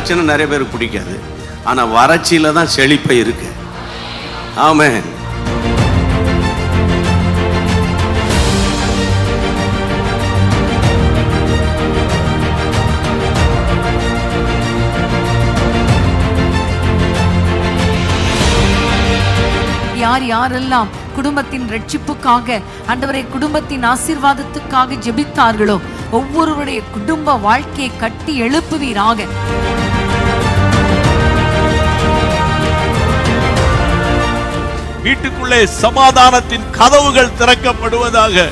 வறட்சின்னா நிறைய பேருக்கு பிடிக்காது. ஆனால் வறட்சியில் தான் செழிப்பை இருக்கு. ஆமென். யாரெல்லாம் குடும்பத்தின் ரட்சிப்புக்காக, ஆண்டவரே குடும்பத்தின் ஆசீர்வாதத்துக்காக ஜெபித்தார்களோ ஒவ்வொருவருடைய குடும்ப வாழ்க்கையை கட்டி எழுப்புவீராக. வீட்டுக்குள்ளே சமாதானத்தின் கதவுகள் திறக்கப்படுவதாக,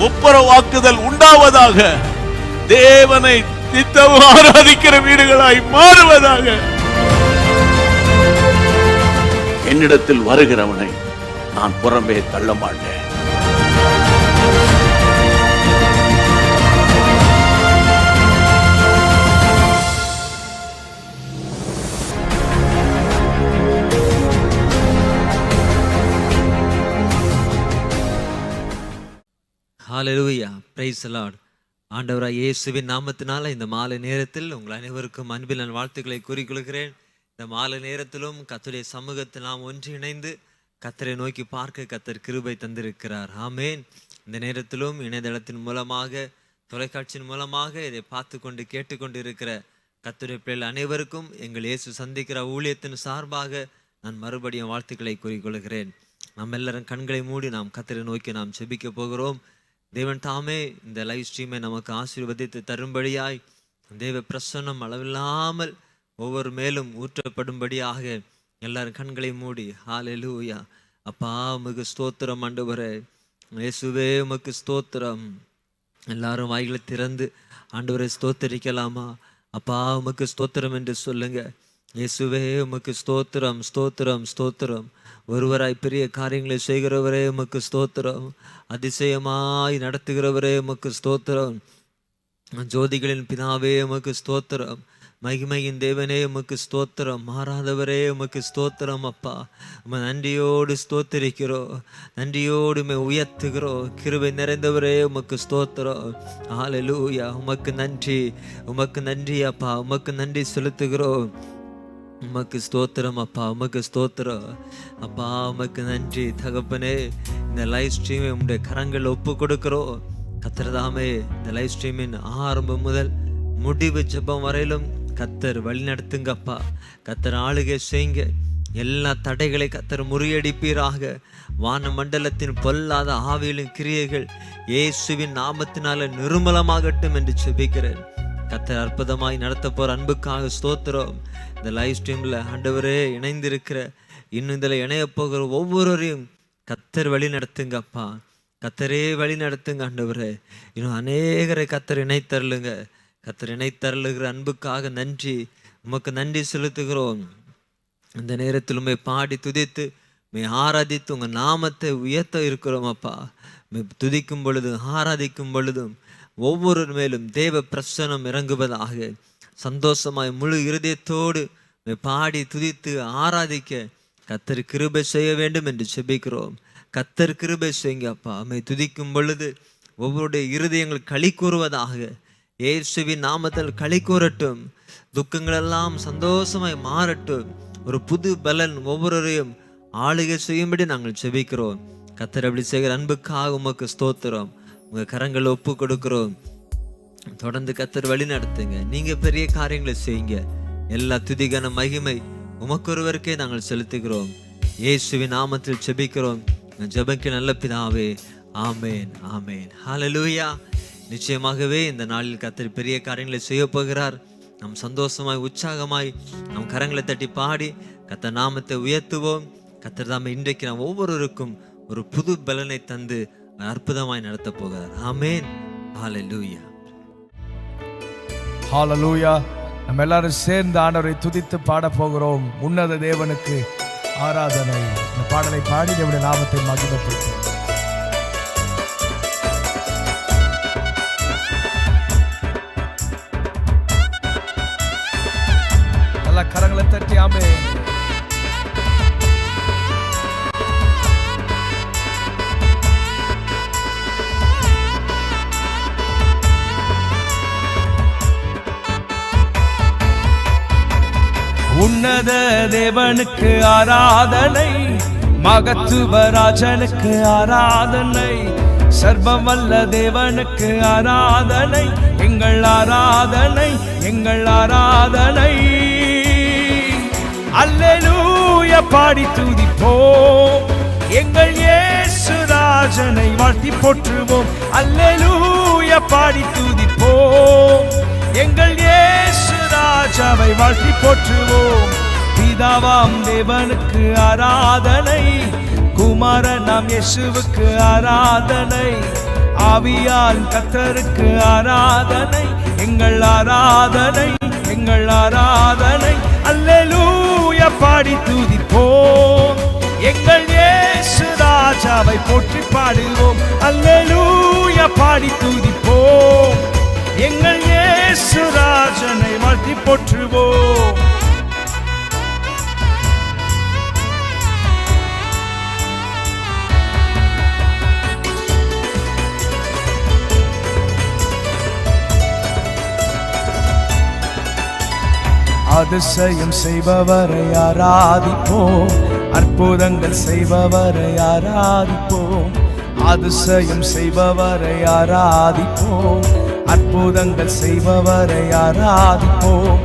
ஒப்புரவாக்குதல் உண்டாவதாக, தேவனை நித்தமும் ஆராதிக்கிற வீடுகளாய் மாறுவதாக. என்னிடத்தில் வருகிறவனை நான் புறம்பே தள்ள மாட்டேன். ஹல்லேலூயா, பிரைஸ் தி லார்ட். ஆண்டவராகிய இயேசுவின் நாமத்தினால இந்த மாலை நேரத்தில் உங்கள் அனைவருக்கும் அன்பில் நான் வாழ்த்துக்களை கூறிக்கொள்கிறேன். இந்த மாலை நேரத்திலும் கர்த்தருடைய சமூகத்தில் நாம் ஒன்றிணைந்து கர்த்தரை நோக்கி பார்க்க கர்த்தர் கிருபை தந்திருக்கிறார். ஆமென். இந்த நேரத்திலும் இணையதளத்தின் மூலமாக, தொலைக்காட்சியின் மூலமாக இதை பார்த்து கொண்டு கேட்டுக்கொண்டு இருக்கிற கர்த்தருடைய பிள்ளைகள் அனைவருக்கும் எங்கள் இயேசு சந்திக்கிற ஊழியத்தின் சார்பாக நான் மறுபடியும் வாழ்த்துக்களை கூறிக்கொள்கிறேன். நம்ம எல்லாரும் கண்களை மூடி நாம் கர்த்தரை நோக்கி நாம் ஜெபிக்க போகிறோம். தேவன் தாமே இந்த லைவ் ஸ்ட்ரீமை நமக்கு ஆசீர்வதித்து தரும்படியாய் தேவ பிரசன்னம் அளவில்லாமல் ஒவ்வொரு மேலும் ஊற்றப்படும்படியாக எல்லாரும் கண்களை மூடி ஹல்லேலூயா. அப்பா உமக்கு ஸ்தோத்திரம் ஆண்டவரே, இயேசுவே உமக்கு ஸ்தோத்திரம். எல்லாரும் வாய்களை திறந்து ஆண்டவரை ஸ்தோத்தரிக்கலாமா? அப்பா உமக்கு ஸ்தோத்திரம் என்று சொல்லுங்க. இயேசுவே உமக்கு ஸ்தோத்திரம், ஸ்தோத்திரம், ஸ்தோத்திரம். ஒருவராய் பெரிய காரியங்களை செய்கிறவரே உமக்கு ஸ்தோத்திரம். அதிசயமாய் நடத்துகிறவரே உமக்கு ஸ்தோத்திரம். ஜோதிகளின் பிதாவே உமக்கு ஸ்தோத்திரம். மகிமையின் தேவனே உமக்கு ஸ்தோத்திரம். மாறாதவரே உமக்கு ஸ்தோத்திரம். அப்பா உம நன்றியோடு ஸ்தோத்தரிக்கிறோம், நன்றியோடு உயர்த்துகிறோம். கிருபை நிறைந்தவரே உமக்கு ஸ்தோத்திரம். ஹல்லேலூயா. உமக்கு நன்றி, உமக்கு நன்றி அப்பா, உமக்கு நன்றி செலுத்துகிறோம். உமக்கு ஸ்தோத்திரம் அப்பா, உமக்கு ஸ்தோத்திரம் அப்பா, உமக்கு நன்றி தகப்பனே. இந்த லைவ் ஸ்ட்ரீமை உங்களுடைய கரங்கள் ஒப்பு கொடுக்கிறோம். கர்த்தர்தாமே இந்த லைவ் ஸ்ட்ரீமின் ஆரம்பம் முதல் முடிவு ஜெபம் வரையிலும் கர்த்தர் வழி நடத்துங்கப்பா. கர்த்தர் ஆளுகை செய்யுங்க. எல்லா தடைகளை கர்த்தர் முறியடிப்பீராக. வான மண்டலத்தின் பொல்லாத ஆவிகளின் கிரியைகள் இயேசுவின் நாமத்தினால நிர்மலமாகட்டும் என்று ஜெபிக்கிறேன். கர்த்தர் அற்புதமாய் நடத்த போற அன்புக்காக ஸ்தோத்திரம். இந்த லைவ் ஸ்ட்ரீம்ல ஆண்டவரே இணைந்திருக்கிற, இன்னும் இதில் இணைய போகிற ஒவ்வொருவரையும் கர்த்தர் வழி நடத்துங்கப்பா. கர்த்தரே வழி நடத்துங்க ஆண்டவரே. இன்னும் அநேகரை கர்த்தர் இணைத்தருளுங்க. கர்த்தர் இணைத்தருளுகிற அன்புக்காக நன்றி, உமக்கு நன்றி செலுத்துகிறோம். இந்த நேரத்தில் உண்மை பாடி துதித்து ஆராதித்து உங்க நாமத்தை உயர்த்த இருக்கிறோம் அப்பா. துதிக்கும் பொழுதும் ஆராதிக்கும் பொழுதும் ஒவ்வொரு மேலும் தேவ பிரசன்னம் இறங்குவதாக. சந்தோஷமாய் முழு இருதயத்தோடு பாடி துதித்து ஆராதிக்க கர்த்தர் கிருபை செய்ய வேண்டும் என்று ஜெபிக்கிறோம். கர்த்தர் கிருபை செய்யுங்க அப்பா. அம்மை துதிக்கும் பொழுது ஒவ்வொருடைய இருதயங்கள் களி கூறுவதாக. இயேசுவின் நாமத்தில் களி கூறட்டும். துக்கங்களெல்லாம் சந்தோஷமாய் மாறட்டும். ஒரு புது பலன் ஒவ்வொருவரையும் ஆளுகை செய்யும்படி நாங்கள் ஜெபிக்கிறோம். கர்த்தர் அப்படி செய்கிற அன்புக்காக உமக்கு ஸ்தோத்திரம். உங்க கரங்களை ஒப்பு கொடுக்கிறோம். தொடர்ந்து கர்த்தர் வழி நடத்துங்க. நீங்க பெரிய காரியங்களை செய்யுங்க. எல்லா துதிகான மகிமை உமக்கு ஒருவருக்கே நாங்கள் செலுத்துகிறோம். இயேசுவின் நாமத்தில் ஜெபிக்கிறோம். ஜெபக்கு நல்ல பிதாவே, ஆமேன், ஆமேன். ஹல்லேலூயா. நிச்சயமாகவே இந்த நாளில் கர்த்தர் பெரிய காரியங்களை செய்ய போகிறார். நம் சந்தோஷமாய் உற்சாகமாய் நம் கரங்களை தட்டி பாடி கர்த்தர் நாமத்தை உயர்த்துவோம். கர்த்தர் தாமே இன்றைக்கு நாம் ஒவ்வொருவருக்கும் ஒரு புது பலனை தந்து அற்புதமாய் நடத்த போகிறார். ஆமேன். ஹல்லேலூயா. ஹல்லேலூயா. நம்ம எல்லாரும் சேர்ந்து ஆண்டவரை துதித்து பாட போகிறோம். உன்னத தேவனுக்கு ஆராதனை. இந்த பாடலை பாடி தேவனுடைய நாமத்தை மகிமைப்படுத்தும். எல்லா கரங்களை தட்டி ஆமென். உன்னத தேவனுக்கு ஆராதனை, மகத்துவராஜனுக்கு ஆராதனை, சர்வவல்ல தேவனுக்கு ஆராதனை, எங்கள் ஆராதனை, எங்கள் ஆராதனை. அல்லேலூயா பாடி துதிப்போம், எங்கள் இயேசு ராஜனை வாழ்த்தி போற்றுவோம். அல்லேலூயா பாடி துதிப்போம், எங்கள் இயேசு ராஜாவை வாழ்த்தி போற்றுவோம். பிதாவாம் தேவனுக்கு ஆராதனை, குமாரனாம் இயேசுவுக்கு ஆராதனை, ஆவியான் கர்த்தருக்கு ஆராதனை, எங்கள் ஆராதனை, எங்கள் ஆராதனை. அல்லேலூயா பாடி துதிப்போம், எங்கள் இயேசு ராஜாவை போற்றி பாடுவோம். அல்லேலூயா பாடி துதிப்போம், எங்கள் இயேசு ராஜனை வாழ்த்தி போற்றுவோம். அதிசயம் செய்பவரை ஆராதிப்போம், அற்புதங்கள் செய்பவரை ஆராதிப்போம். அதிசயம் செய்பவரை ஆராதிப்போம், அற்புதங்கள் செய்பவரை ஆராதிப்போம்.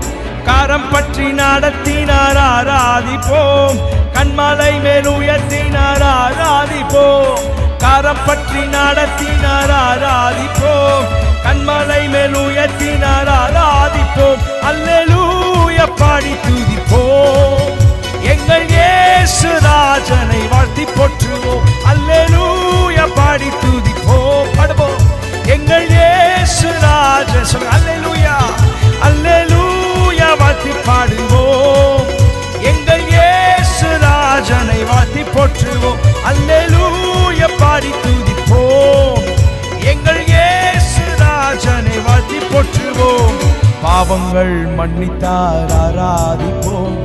கரம் பற்றி நடத்தினார் ஆராதிப்போம், கண்மலை மேல் உயர்த்தினார் ஆராதிப்போம். கரம் பற்றி நடத்தினார் ஆராதிப்போம், கண்மலை மேல் உயர்த்தினார் ஆராதிப்போம். அல்லேலூயா பாடி துதிப்போம், எங்கள் இயேசு ராஜனை வாழ்த்தி போற்றுவோம். அல்லேலூயா பாடி துதிப்போம், பாடுவோம், எங்கள் இயேசு ராஜன். சொல்லுங்க அல்லேலூயா, அல்லேலூயா வாழ்த்தி பாடுவோம், எங்கள் இயேசு ராஜனை வாழ்த்தி போற்றுவோம். அல்லேலூயா பாடி துதிப்போம், எங்கள் இயேசு ராஜனை வாழ்த்தி போற்றுவோம். பாவங்கள் மன்னித்தார் ஆராதிப்போம்,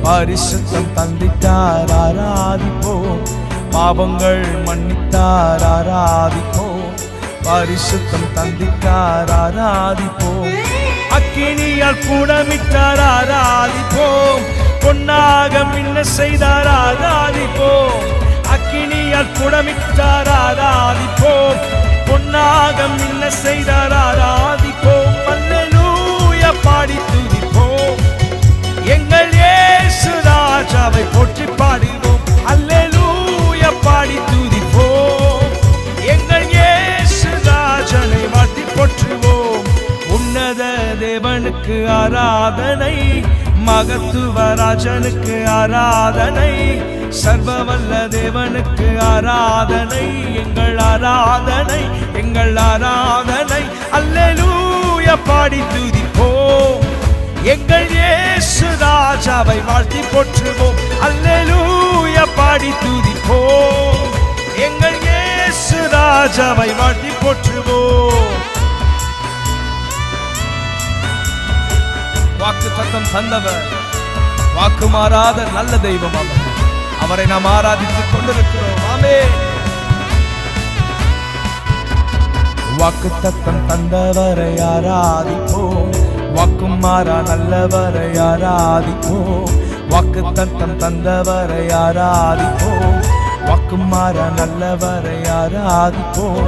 பரிசுத்தம் தந்தித்தார் ஆராதிப்போம். பாவங்கள் மன்னித்தார் ஆராதிப்போம், பரிசுத்தம் தந்தித்தார் ஆராதிப்போம். அக்கினியால் கூடமிட்டார் ஆராதிப்போம், பொன்னாக மின்ன செய்தார் ஆராதிப்போம். அக்கினியால் கூடமிட்டார் ஆராதிப்போம், பொன்னாக மின்ன செய்தார் ஆராதிப்போம். அல்லேலூயா பாடி துதிப்போம், எங்கள் இயேசு ராஜாவை போற்றி பாடுவோம். அல்லேலூயா பாடி துதிப்போம், எங்கள் இயேசு ராஜனை வாழ்த்தி போற்றுவோம். உன்னத தேவனுக்கு ஆராதனை, மகத்துவராஜனுக்கு ஆராதனை, சர்வவல்ல தேவனுக்கு ஆராதனை, எங்கள் ஆராதனை, எங்கள் ஆராதனை. அல்லேலூயா பாடி துதிப்போம், எங்கள் இயேசு ராஜாவை வாழ்த்தி போற்றுவோம். அல்லேலூயா பாடி துதிப்போம், எங்கள் இயேசு ராஜாவை வாழ்த்தி போற்றுவோம். வாக்கு தத்தம் தந்தவர், வாக்கு மாறாத நல்ல தெய்வம் அவர். அவரை நாம் ஆராதித்துக் கொண்டிருக்கிறோம். ஆமென். வாக்கு தத்தம் தந்தவரை ஆராதிப்போம், வாக்கும் மாறா நல்லவரை ஆராதிப்போம். வாக்கு தத்தம் தந்தவரை ஆராதிப்போம், வாக்கும் மாறா நல்லவரை ஆராதிப்போம்.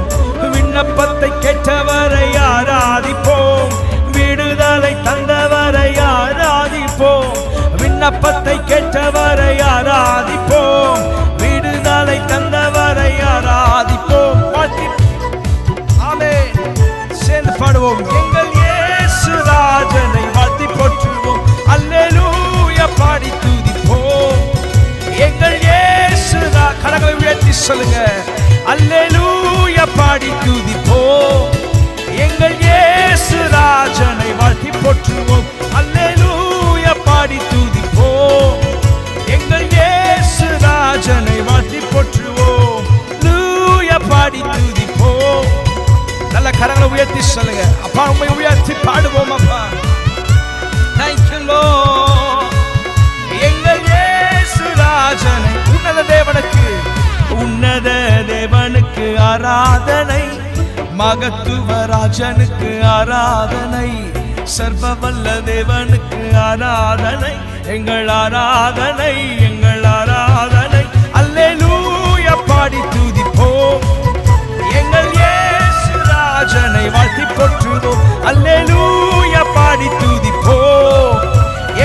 விண்ணப்பத்தை கேட்டவரை ஆராதிப்போம், விடுதலை தந்தவரை ஆராதிப்போம். விண்ணப்பத்தை கேட்டவரை ஆராதிப்போம், விடுதலை தந்தவரை ஆராதிப்போம். ஆமென். சேர்ந்து பாடுவோம், எங்கள் இயேசு ராஜனை வாழ்த்தி போற்றுவோம். அல்லேலூயா பாடி துதிப்போம், எங்கள் இயேசு கரங்களை உயர்த்தி சொல்லுங்க. அல்லேலூயா பாடி துதிப்போம், எங்கள் இயேசு ராஜனை வாழ்த்தி போற்றுவோம். அல்லேலூயா பாடி துதிப்போம், எங்கள் இயேசு ராஜனை வாழ்த்தி போற்றுவோம். லூயா பாடி துதிப்போம். நல்ல கரங்களை உயர்த்தி சொல்லுங்க. அப்பா உம்மை உயர்த்தி பாடுவோம். அப்பா Thank you Lord. எங்கள் இயேசு ராஜனை, உன்னத தேவனுக்கு, உன்னத தேவனுக்கு ஆராதனை, மகத்துவராஜனுக்கு ஆராதனை, சர்வவல்ல தேவனுக்கு ஆராதனை, எங்கள் ஆராதனை, எங்கள் ஆராதனை. அல்லேலூயா பாடி துதிப்போம், எங்கள் இயேசு ராஜனை வாழ்த்தி போற்றுவோம். அல்லேலூயா பாடி துதிப்போம்,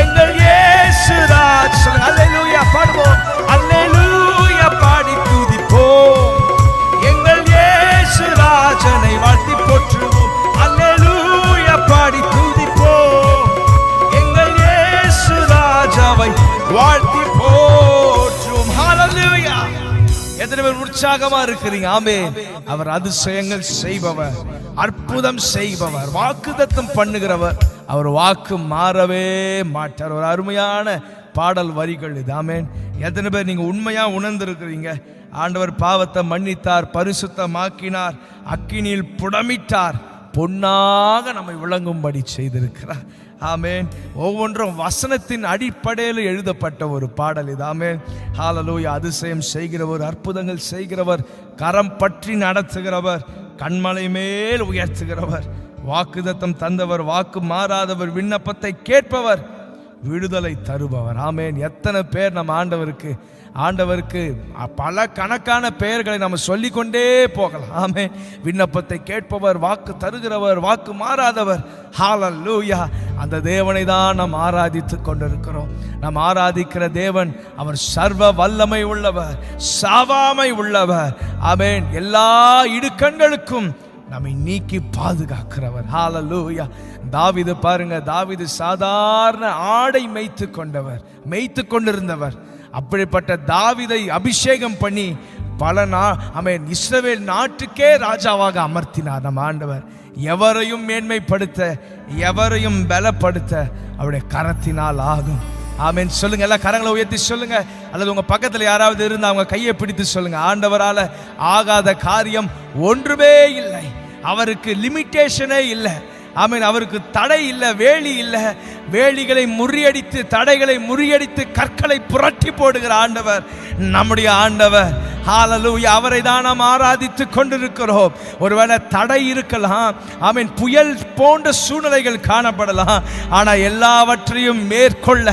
எங்கள் இயேசு ராஜ். அல்லேலூயா பாடுவோம், அல்லேலூயா பாடி துதிப்போம், எங்கள் இயேசு ராஜனை வாழ்த்தி போற்றுவோம். அல்லேலூயா பாடி துதிப்போம், எங்கள் இயேசு ராஜாவை வாழ்த்தி போற்றுவோம். ஹல்லேலூயா. எத்தனை பேர் உற்சாகமா இருக்கிறீங்க? ஆமென். அவர் அதிசயங்கள் செய்பவர், அற்புதம் செய்பவர், வாக்குத்தத்தம் பண்ணுகிறவர். அவர் வாக்கு மாறவே மாட்டார். ஒரு அருமையான பாடல் வரிகள் இது. ஆமென். எத்தனை பேர் நீங்க உண்மையா உணர்ந்திருக்கிறீங்க? ஆண்டவர் பாவத்தை மன்னித்தார், பரிசுத்தமாக்கினார், அக்கினியில் புடமிட்டார், பொன்னாக நம்மை விளங்கும்படி செய்திருக்கிறார். ஆமென். ஒவ்வொன்றும் வசனத்தின் அடிப்படையில் எழுதப்பட்ட ஒரு பாடல் இது. ஆமென். ஹல்லேலூயா. அதிசயம் செய்கிறவர், அற்புதங்கள் செய்கிறவர், கரம் பற்றி நடத்துகிறவர், கண்மலை மேல் உயர்த்துகிறவர், வாக்குத்தத்தம் தந்தவர், வாக்கு மாறாதவர், விண்ணப்பத்தை கேட்பவர், விடுதலை தருபவர். ஆமென். எத்தனை பேர் நம்ம ஆண்டவருக்கு பல கணக்கான பெயர்களை நம்ம சொல்லிக்கொண்டே போகலாம். ஆமென். விண்ணப்பத்தை கேட்பவர், வாக்கு தருகிறவர், வாக்கு மாறாதவர். ஹல்லேலூயா. அந்த தேவனை தான் நாம் ஆராதித்து கொண்டிருக்கிறோம். நாம் ஆராதிக்கிற தேவன் அவர் சர்வ வல்லமை உள்ளவர், சாவாமை உள்ளவர். ஆமென். எல்லா இடுக்கண்களுக்கும் நம்மை நீக்கி பாதுகாக்கிறவர். ஹல்லேலூயா. தாவீது பாருங்க, தாவீது சாதாரண ஆடை மேய்த்து கொண்டிருந்தவர். அப்படிப்பட்ட தாவீதை அபிஷேகம் பண்ணி பல இஸ்ரவேல் நாட்டுக்கே ராஜாவாக அமர்த்தினார் நம் ஆண்டவர். எவரையும் மேன்மைப்படுத்த, எவரையும் பலப்படுத்த அவருடைய கரத்தினால் ஆகும். ஆமென். சொல்லுங்க, எல்லாம் கரங்களை உயர்த்தி சொல்லுங்க. அல்லது உங்க பக்கத்தில் யாராவது இருந்து அவங்க கையை பிடித்து சொல்லுங்க, ஆண்டவரால ஆகாத காரியம் ஒன்றுமே இல்லை. அவருக்கு லிமிட்டேஷனே இல்லை. ஆமென். அவருக்கு தடை இல்லை, வேலி இல்லை. வேலிகளை முறியடித்து, தடைகளை முறியடித்து, கற்களை புரட்டி போடுகிற ஆண்டவர் நம்முடைய ஆண்டவர். ஹல்லேலூயா. அவரை தான் நாம் ஆராதித்து கொண்டிருக்கிறோம். ஒருவேளை தடை இருக்கலாம், ஆமென், புயல் போன்ற சூழ்நிலைகள் காணப்படலாம், ஆனால் எல்லாவற்றையும் மேற்கொள்ள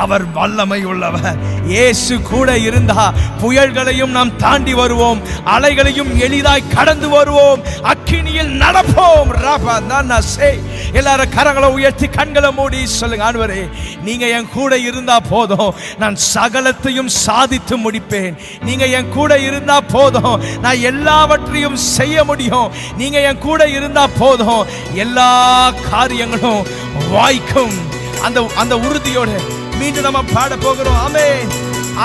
அவர் வல்லமை உள்ளவர். இயேசு கூட இருந்தா புயல்களையும் நாம் தாண்டி வருவோம், அலைகளையும் எளிதாய் கடந்து வருவோம், அக்கினியில் நடப்போம். எல்லாரும் கரங்களை உயர்த்தி கண்களை மூடி சொல்லுங்க, ஆண்டவரே நீங்க என் கூட இருந்தா போதும், நான் சகலத்தையும் சாதித்து முடிப்பேன். நீங்க என் கூட இருந்தா போதும், நான் எல்லாவற்றையும் செய்ய முடியும். நீங்க என் கூட இருந்தா போதும், எல்லா காரியங்களும் வாய்க்கும். அந்த உறுதியோடு மீண்டும் நம்ம பாட போகிறோம். ஆமென்.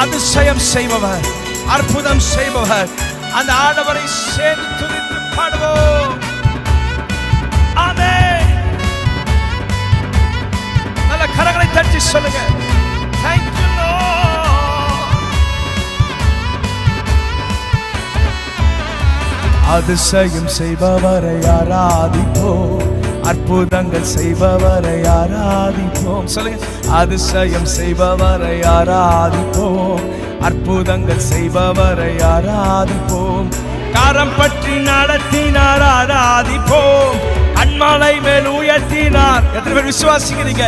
அதிசயம் செய்பவர், அற்புதம் செய்பவர், அந்த ஆண்டவரை சேர்ந்து துதித்து பாடுவோம். ஆமென். நல்ல கரங்களை தட்டி சொல்லுங்க, Thank you Lord. அதிசயம் செய்பவரை ஆராதிப்போம், அற்புதங்கள் செய்பவரை ஆராதிப்போம். சொல்லுங்க, அதிசயம் செய்பவரை ஆராதிப்போம், அற்புதங்கள் செய்பவரை ஆராதிப்போம், கரம் பற்றி நடத்தினார் ஆராதிப்போம், கண்மலை மேல் உயர்த்தினார். எத்தனை பேர் விசுவாசிக்கிறீங்க?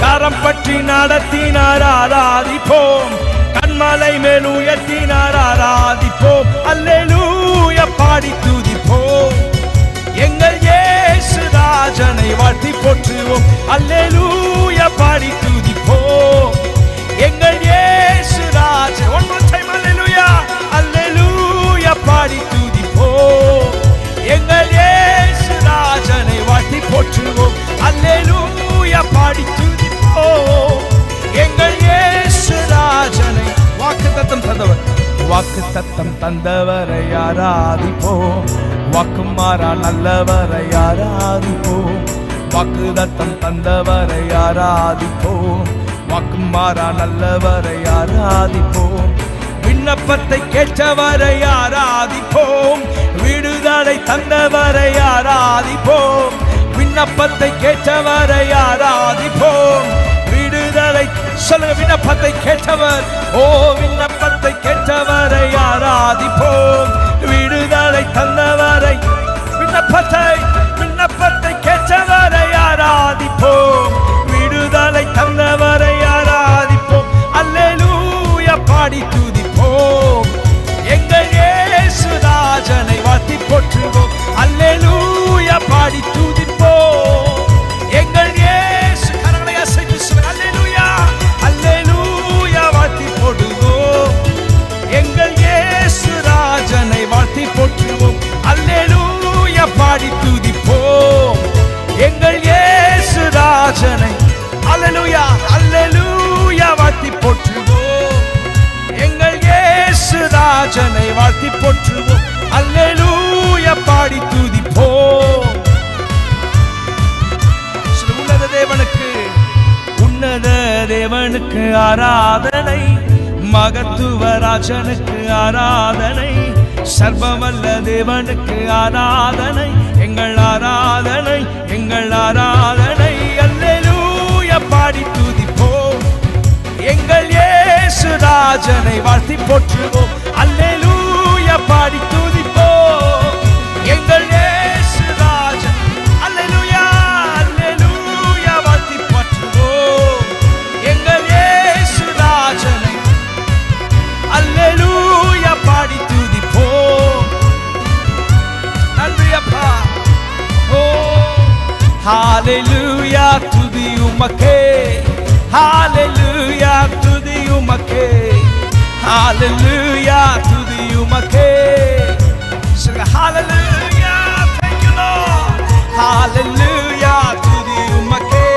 கரம் பற்றி நடத்தினார் ஆராதிப்போம், கண்மலை மேல் உயர்த்தினார் ஆராதிப்போம். அல்லேலூயா பாடி துதிப்போம், எங்கள் இயேசு ராஜனை வாழ்த்தி போற்றுவோம். அல்லேலூயா பாடி துதிப்போம், எங்கள் இயேசு ராஜன். One more time, அல்லேலூயா. அல்லேலூயா பாடி துதிப்போம், எங்கள் இயேசு ராஜனை வாழ்த்தி போற்றுவோம். அல்லேலூயா பாடி துதிப்போம், எங்கள் இயேசு ராஜனை. வாக்குத்தத்தம் தந்தவர், வாக்குத்தத்தம் தந்தவரை ஆராதிப்போம், வாக்கு மாறா நல்லவரை ஆராதிப்போம், வாக்குத்தத்தம் தந்தவரை ஆராதிப்போம், வாக்கு மாறா நல்லவரை ஆராதிப்போம், விண்ணப்பத்தை கேட்டவரை ஆராதிப்போம், விடுதலை தந்தவரை ஆராதிப்போம், விண்ணப்பத்தை கேட்டவரை ஆராதிப்போம், விடுதலை. சொல்லுங்க, விண்ணப்பத்தை கேட்டவர், ஓ விண்ணப்பத்தை கேட்டவரை ஆராதிப்போம், விடுதலை தந்தவரை. விண்ணப்பத்தை கேட்டவரை ஆராதிப்போம், விடுதலை தந்தவரை ஆராதிப்போம். வாழ்த்தி போற்றுவோம். அல்லேலூயா பாடி துதிப்போம். உன்னத தேவனுக்கு ஆராதனை, மகத்துவ ராஜனுக்கு ஆராதனை, சர்வமல்ல தேவனுக்கு ஆராதனை, எங்கள் ஆராதனை, எங்கள் ஆராதனை. அல்லேலூயா பாடி துதிப்போம். எங்கள் இயேசு ராஜனை வாழ்த்தி போற்றுவோம். அல்லேலூயா பாடி துதிப்போம். எங்கள் இயேசு ராஜன் அல்லேலூயா அல்லேலூயா வாழ்த்தி போற்றுவோம். எங்கள் இயேசு ராஜனை அல்லேலூயா பாடி துதிப்போம். நன்றி அப்பா. ஓ ஹalleluya துதி உமக்கே, ஹalleluya துதி உமக்கே, ஹalleluya துதி உமக்கே. Sing hallelujah, thank you Lord. Hallelujah துதி உமக்கே,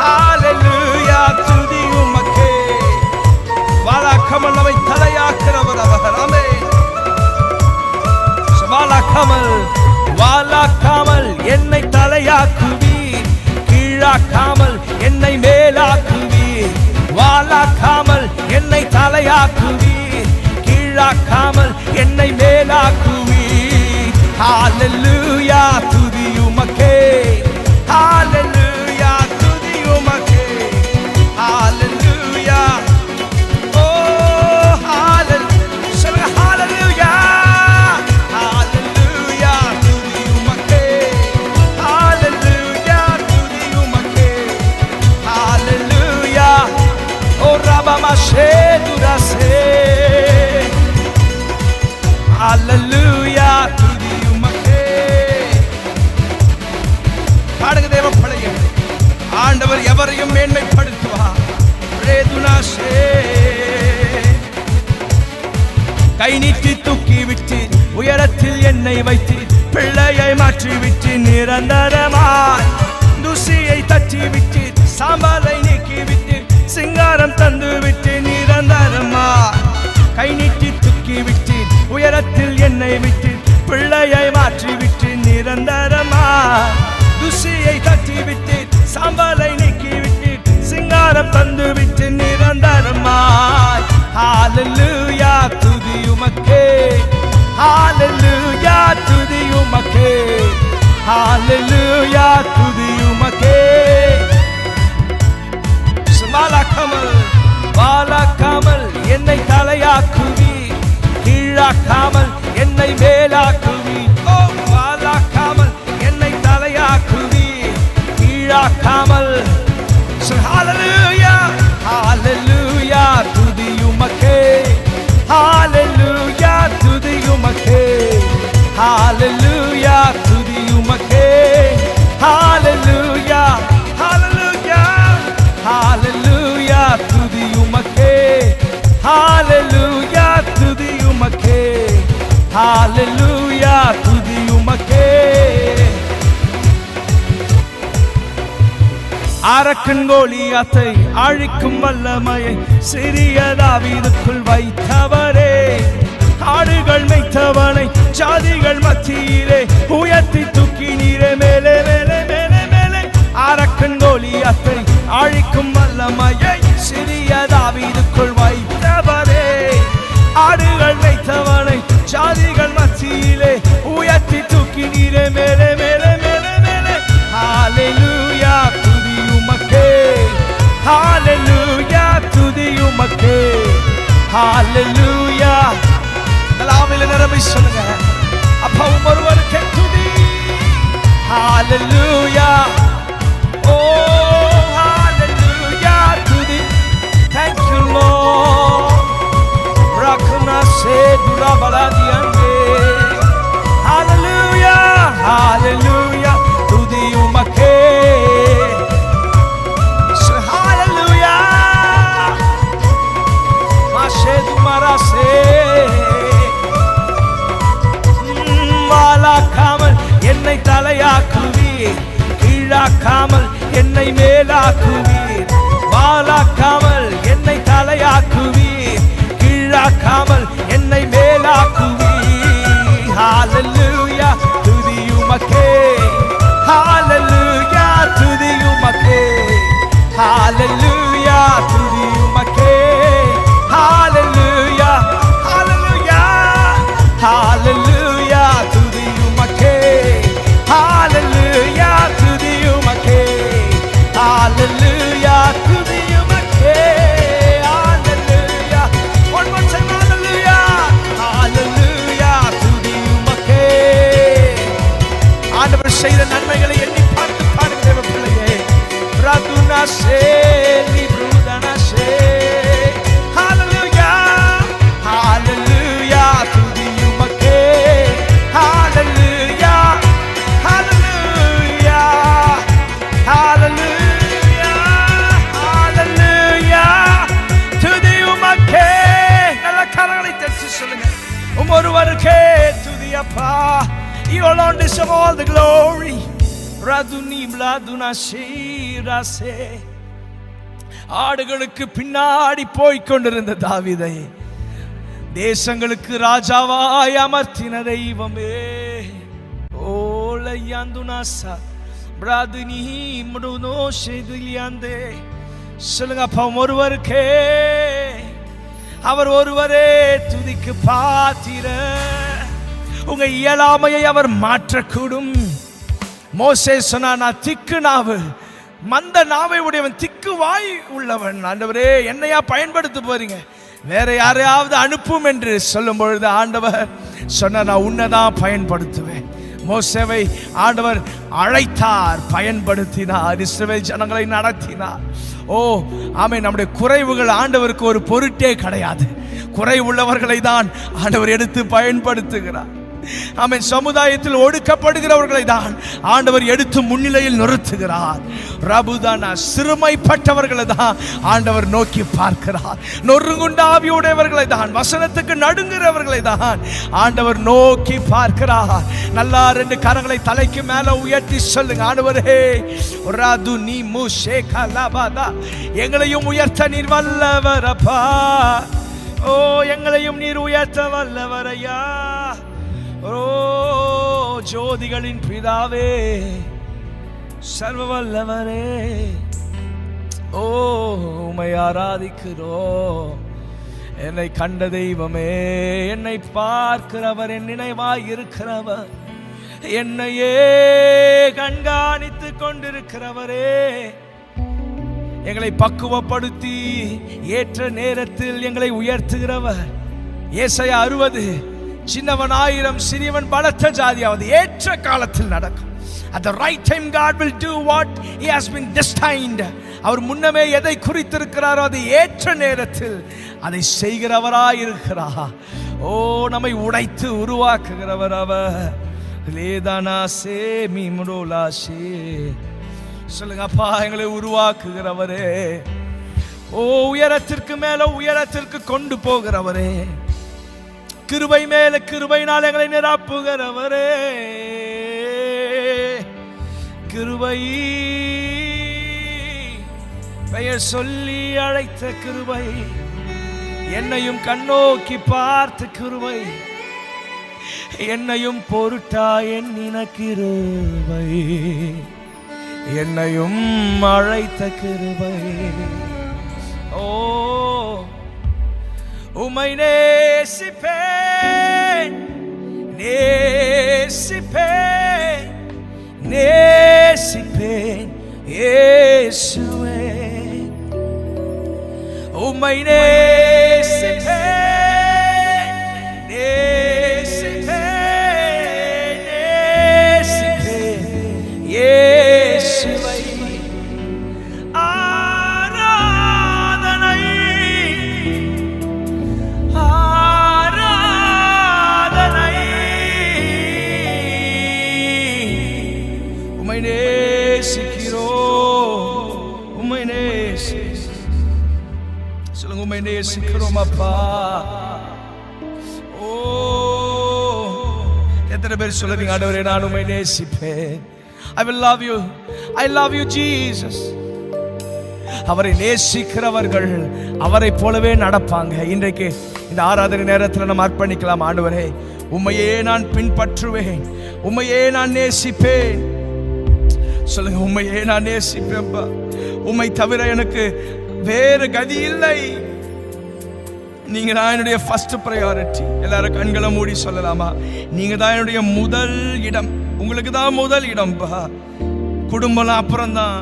hallelujah துதி உமக்கே. வாழாக்காமல் நம்மை தலையாக்கிறவர் அவர். ஆமென். வாழாக்காமல் வாழாக்காமல் என்னை தலையாக்குவீர், கீழாக்காமல் என்னை மேலாக்குவீர். வாழாக்காமல் என்னை தலையாக்குவீர், கீழாக்காமல் என்னை மேலாக்குவீர். ஹalleluya துதி உமக்கே, ஹalleluya துதி உமக்கே, ஹalleluya. ஓ ஹalleluya, ஹalleluya, ஹalleluya துதி உமக்கே, ஹalleluya துதி உமக்கே, ஹalleluya. ஓ ரபமஷே துரசே, ஹalleluya துதி உமக்கே. பாடுங்க தேவ பிள்ளைகளே, ஆண்டவர் எவரையும் மேன்மைப்படுத்துவார். ரேதுனாஷே கை நீட்டி தூக்கி விட்டு உயரத்தில் என்னை வைத்து பிள்ளையை மாற்றி விட்டு நிரந்தரமாய் துசியை தட்டி விட்டு சாம்பலை நீக்கி விட்டு சிங்காரம் தந்து விட்டு நிரந்தரமாய் கை நீட்டி தூக்கி விட்டு உயரத்தில் என்னை விட்டு பிள்ளையை மாற்றி விட்டு நிரந்தரமாய் துசியை தட்டி விட்டு சாம்பலை நீக்கி விட்டு சிங்காரம் தந்து விட்டு நிரந்தரமாய். ஹalleluya துதி உமக்கே, ஹalleluya துதி உமக்கே, ஹalleluya துதி உமக்கே. வாழாக்காமல் வாழாக்காமல் என்னை தலையாக்குவீர், கீழாக்காமல் என்னை மேலாக்குவீர். ஓ வாழாக்காமல் என்னை தலையாக்குவீர், கீழாக்காமல். ஹalleluya ஹalleluya துதி உமக்கே, ஹalleluya துதி உமக்கே, ஹalleluya துதி உமக்கே, ஹalleluya ஹalleluya ஹalleluya துதி உமக்கே, ஹalleluya துதி உமக்கே, ஹalleluya துதி உமக்கே. அரக்கன் கோலியாத்தை அழிக்கும் வல்லமையை சிறிய தாவீதுக்குள் வைத்தவரே, ஆடுகள் மேய்த்தவனை ஜாதிகள் மத்தியிலே உயர்த்தி தூக்கி நீரே மேலே மேலே மேலே மேலே. அரக்கன் கோலியாத்தை அழிக்கும் வல்லமையை சிறிய தாவீதுக்குள் வைத்தவரே, ஆடுகள் மேய்த்தவனை ஜாதிகள் மத்தியிலே உயர்த்தி தூக்கி நீரே மேலே மேலே மேலே மேலே. ஹalleluya துதி உமக்கே, ஹalleluya துதி உமக்கே, ஹalleluya. நாவில நிரம்பி சொல்லுங்க, அப்பா ஒருவருக்கே துதி. ஹalleluya. ஓ ஹalleluya துதி. Thank you Lord. Rakna se durabaladiande. Hallelujah, hallelujah துதி உமக்கே. Hallelujah. Mashe dumarase. வாழாக்காமல் என்னை தலையாக்குவீர், கீழாக்காமல் என்னை மேலாக்குவீர். வாழாக்காமல் என்னை தலையாக்குவீர், கீழாக்காமல் என்னை மேலாக்குவீர். hallelujah, துதி உமக்கே, hallelujah. One more time, hallelujah, hallelujah, துதி உமக்கே. ஆண்டவர் செய்த நன்மைகளை எண்ணி பார்த்து பாருங்க தேவ பிள்ளையே. பிரதுனாசே லிப்ருதனாசே, hallelujah, hallelujah, துதி உமக்கே, hallelujah, hallelujah, hallelujah, hallelujah, துதி உமக்கே. நல்ல கரங்களை தட்டி சொல்லுங்க, ஒருவருக்கே துதி அப்பா. You alone deserve all the glory. Raduni bladuna shirase. ஆடுகளுக்கு பின்னாடி போய்க் கொண்டிருந்த தாவீதை தேசங்களுக்கு ராஜாவாய் அமர்த்தின தெய்வமே. ஓலையாந்துனாசா பிராதுனி முடுனோ ஷெதுலியாந்தே. சொல்லுங்க அப்பா, ஒருவருக்கே, அவர் ஒருவரே துதிக்கு பாத்திரர். உங்க இயலாமையை அவர் மாற்றக்கூடும். மோசே சொன்னா, நான் திக்கு நாவு, மந்த நாவை உடையவன், திக்கு வாய் உள்ளவன். ஆண்டவரே, என்னையா பயன்படுத்த போறீங்க, வேற யாரையாவது அனுப்பும் என்று சொல்லும் பொழுது ஆண்டவர் சொன்ன, நான் உன்னைதான் பயன்படுத்துவேன். மோசேவை ஆண்டவர் அழைத்தார், பயன்படுத்தினார், இஸ்ரவேல் ஜனங்களை நடத்தினார். ஓ ஆமென். நம்முடைய குறைவுகள் ஆண்டவருக்கு ஒரு பொருட்டே கிடையாது. குறைவுள்ளவர்களை தான் ஆண்டவர் எடுத்து பயன்படுத்துகிறார். ஆமென். சமுதாயத்தில் ஒடுக்கப்படுகிறவர்களை தான் ஆண்டவர் எடுத்து முன்னிலையில் நிறுத்துகிறார். ரபுதானா, சிறுமைப்பட்டவர்களை தான் ஆண்டவர் நோக்கி பார்க்கிறார். நொறுங்குண்ட ஆவியுடையவர்களை தான், வசனத்துக்கு நடுங்குகிறவர்களை தான் ஆண்டவர் நோக்கி பார்க்கிறார். நல்லா ரெண்டு கரங்களை தலைக்கு மேல உயர்த்தி சொல்லுங்க, ஆண்டவரே ராது நீ முஷே கலபாதா, எங்களையும் உயர்த்த நீர் வல்லவரப்பா. ஓ எங்களையும் நீர் உயர்த்த வல்லவரையா. ஓ ஜோதிகளின் பிதாவே, சர்வ வல்லவரே, ஓ உம்மை ஆராதிக்கிறோம். என்னை கண்ட தெய்வமே, என்னை பார்க்கிறவர், என் நினைவாய் இருக்கிறவர், என்னையே கண்காணித்து கொண்டிருக்கிறவரே, எங்களை பக்குவப்படுத்தி ஏற்ற நேரத்தில் எங்களை உயர்த்துகிறவர். ஏசாயா 60, சின்னவன் 1000, சிறியவன் பலத்த ஜாதியாவது ஏற்ற காலத்தில் நடக்கும். At the right time God will do what he has been destined. அவர் முன்னமே எதை குறித்திருக்கிறாரோ அது ஏற்ற நேரத்தில் அதை செய்கிறவராய் இருக்கிறார். ஓ நம்மை உடைத்து உருவாக்குகிறவர் அவர். லேதானாசே மீமுடோலாசே. சொல்லுங்க அப்பா, எங்களை உருவாக்குகிறவரே, ஓ உயரத்திற்கு மேல உயரத்திற்கு கொண்டு போகிறவரே, கிருபை மேல கிருபையினால் எங்களை நிரப்புகிறவரே, கிருபை பெயர் சொல்லி அழைத்த கிருபை, என்னையும் கண்ணோக்கி பார்த்த கிருபை, என்னையும் பொருட்டா எண்ணின கிருபை, என்னையும் அழைத்த கிருபை. ஓ உம்மை நேசிப்பேன், நேசிப்பேன், நேசிப்பேன் இயேசுவே. உம்மை நேசிப்பேன், நேசிப்பேன், நேசிப்பேன் இயேசுவை. உம்மை நேசிக்கிறோம் அப்பா. ஓ எத்தனை பேர் சொல்லுவீங்க, ஆண்டவரே நான் உம்மை நேசிப்பேன். I will love you, I love you Jesus. அவரை நேசிக்கிறவர்கள் அவரை போலவே நடப்பாங்க. இன்றைக்கு இந்த ஆராதனை நேரத்தில் நம்ம அர்ப்பணிக்கலாம். ஆண்டவரே உம்மையே நான் பின்பற்றுவேன், உம்மையே நான் நேசிப்பேன். சொல்லுங்க, உம்மையே நான் நேசிப்பேன்பா. உம்மை தவிர எனக்கு வேறு கதி இல்லை. நீங்க தான் என்னுடைய ஃபர்ஸ்ட் ப்ரையாரிட்டி. எல்லாரும் கண்களை மூடி சொல்லலாமா? நீங்க தான் என்னுடைய முதல் இடம். உங்களுக்கு தான் முதல் இடம்பா. குடும்பம் அப்புறம் தான்,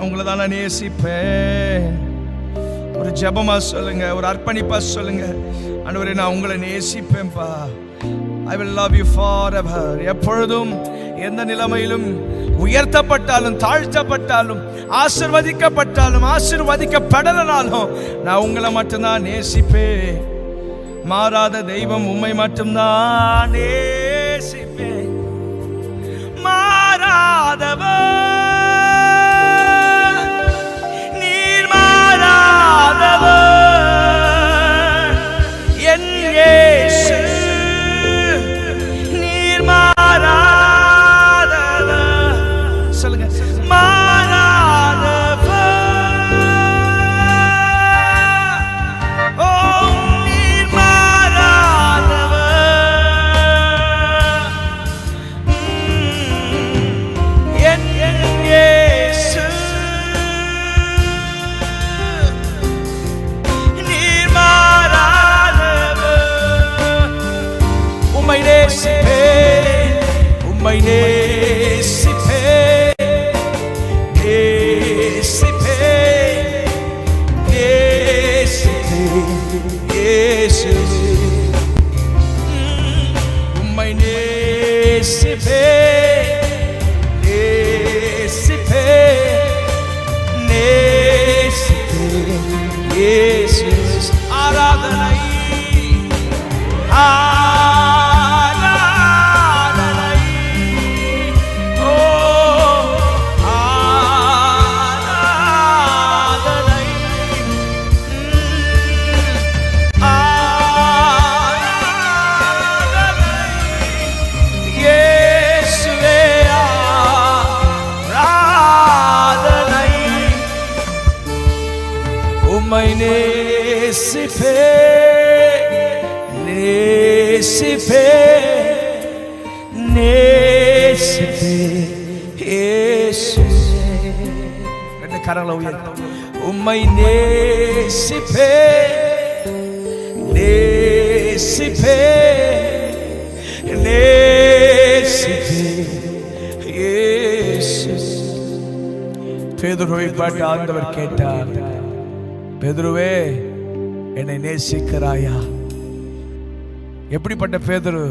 உங்களை தான் நான் நேசிப்பேன். ஒரு ஜெபமா சொல்லுங்க, ஒரு அர்ப்பணிப்பா சொல்லுங்க, ஆண்டவரே நான் உங்களை நேசிப்பேன்பா. I will love you forever. எப்பொழுதும் எந்த நிலைமையிலும் உயர்த்தப்பட்டாலும் தாழ்த்தப்பட்டாலும் ஆசீர்வதிக்கப்பட்டாலும் ஆசீர்வதிக்கப்படலனாலும் நான் உங்களை மட்டும்தான் நேசிப்பேன். மாறாத தெய்வம் உம்மை மட்டும்தான் நேசிப்பேன். மாறாதவர் நீர், மாறாதவர் என் இயேசு. சொல்லுங்க, மாறாதவர். ஓ நீர் மாறாதவர் என் இயேசு. நீர் மாறாதவர். உம்மை நேசிப்பேன், உம்மை நேசிப்பேன், உம்மை நேசிப்பேன், நேசிப்பேன், நேசிப்பேன் இயேசு. ஆராதனை ஆராதனை ஓ ஆராதனை இயேசுவே ஆராதனை. உம்மை நேசிப்பேன், நேசிப்பேன், நேசிப்பேன் இயேசுவே. ரெண்டு கரங்களை உயர்த்தி உம்மை நேசிப்பேன், நேசிப்பேன், நேசிப்பேன் இயேசு. பேதுருவை பார்த்து ஆண்டவர் கேட்டார், பேதுருவே என்னை நேசிக்கிறாயா? எப்படிப்பட்ட பேதுரு?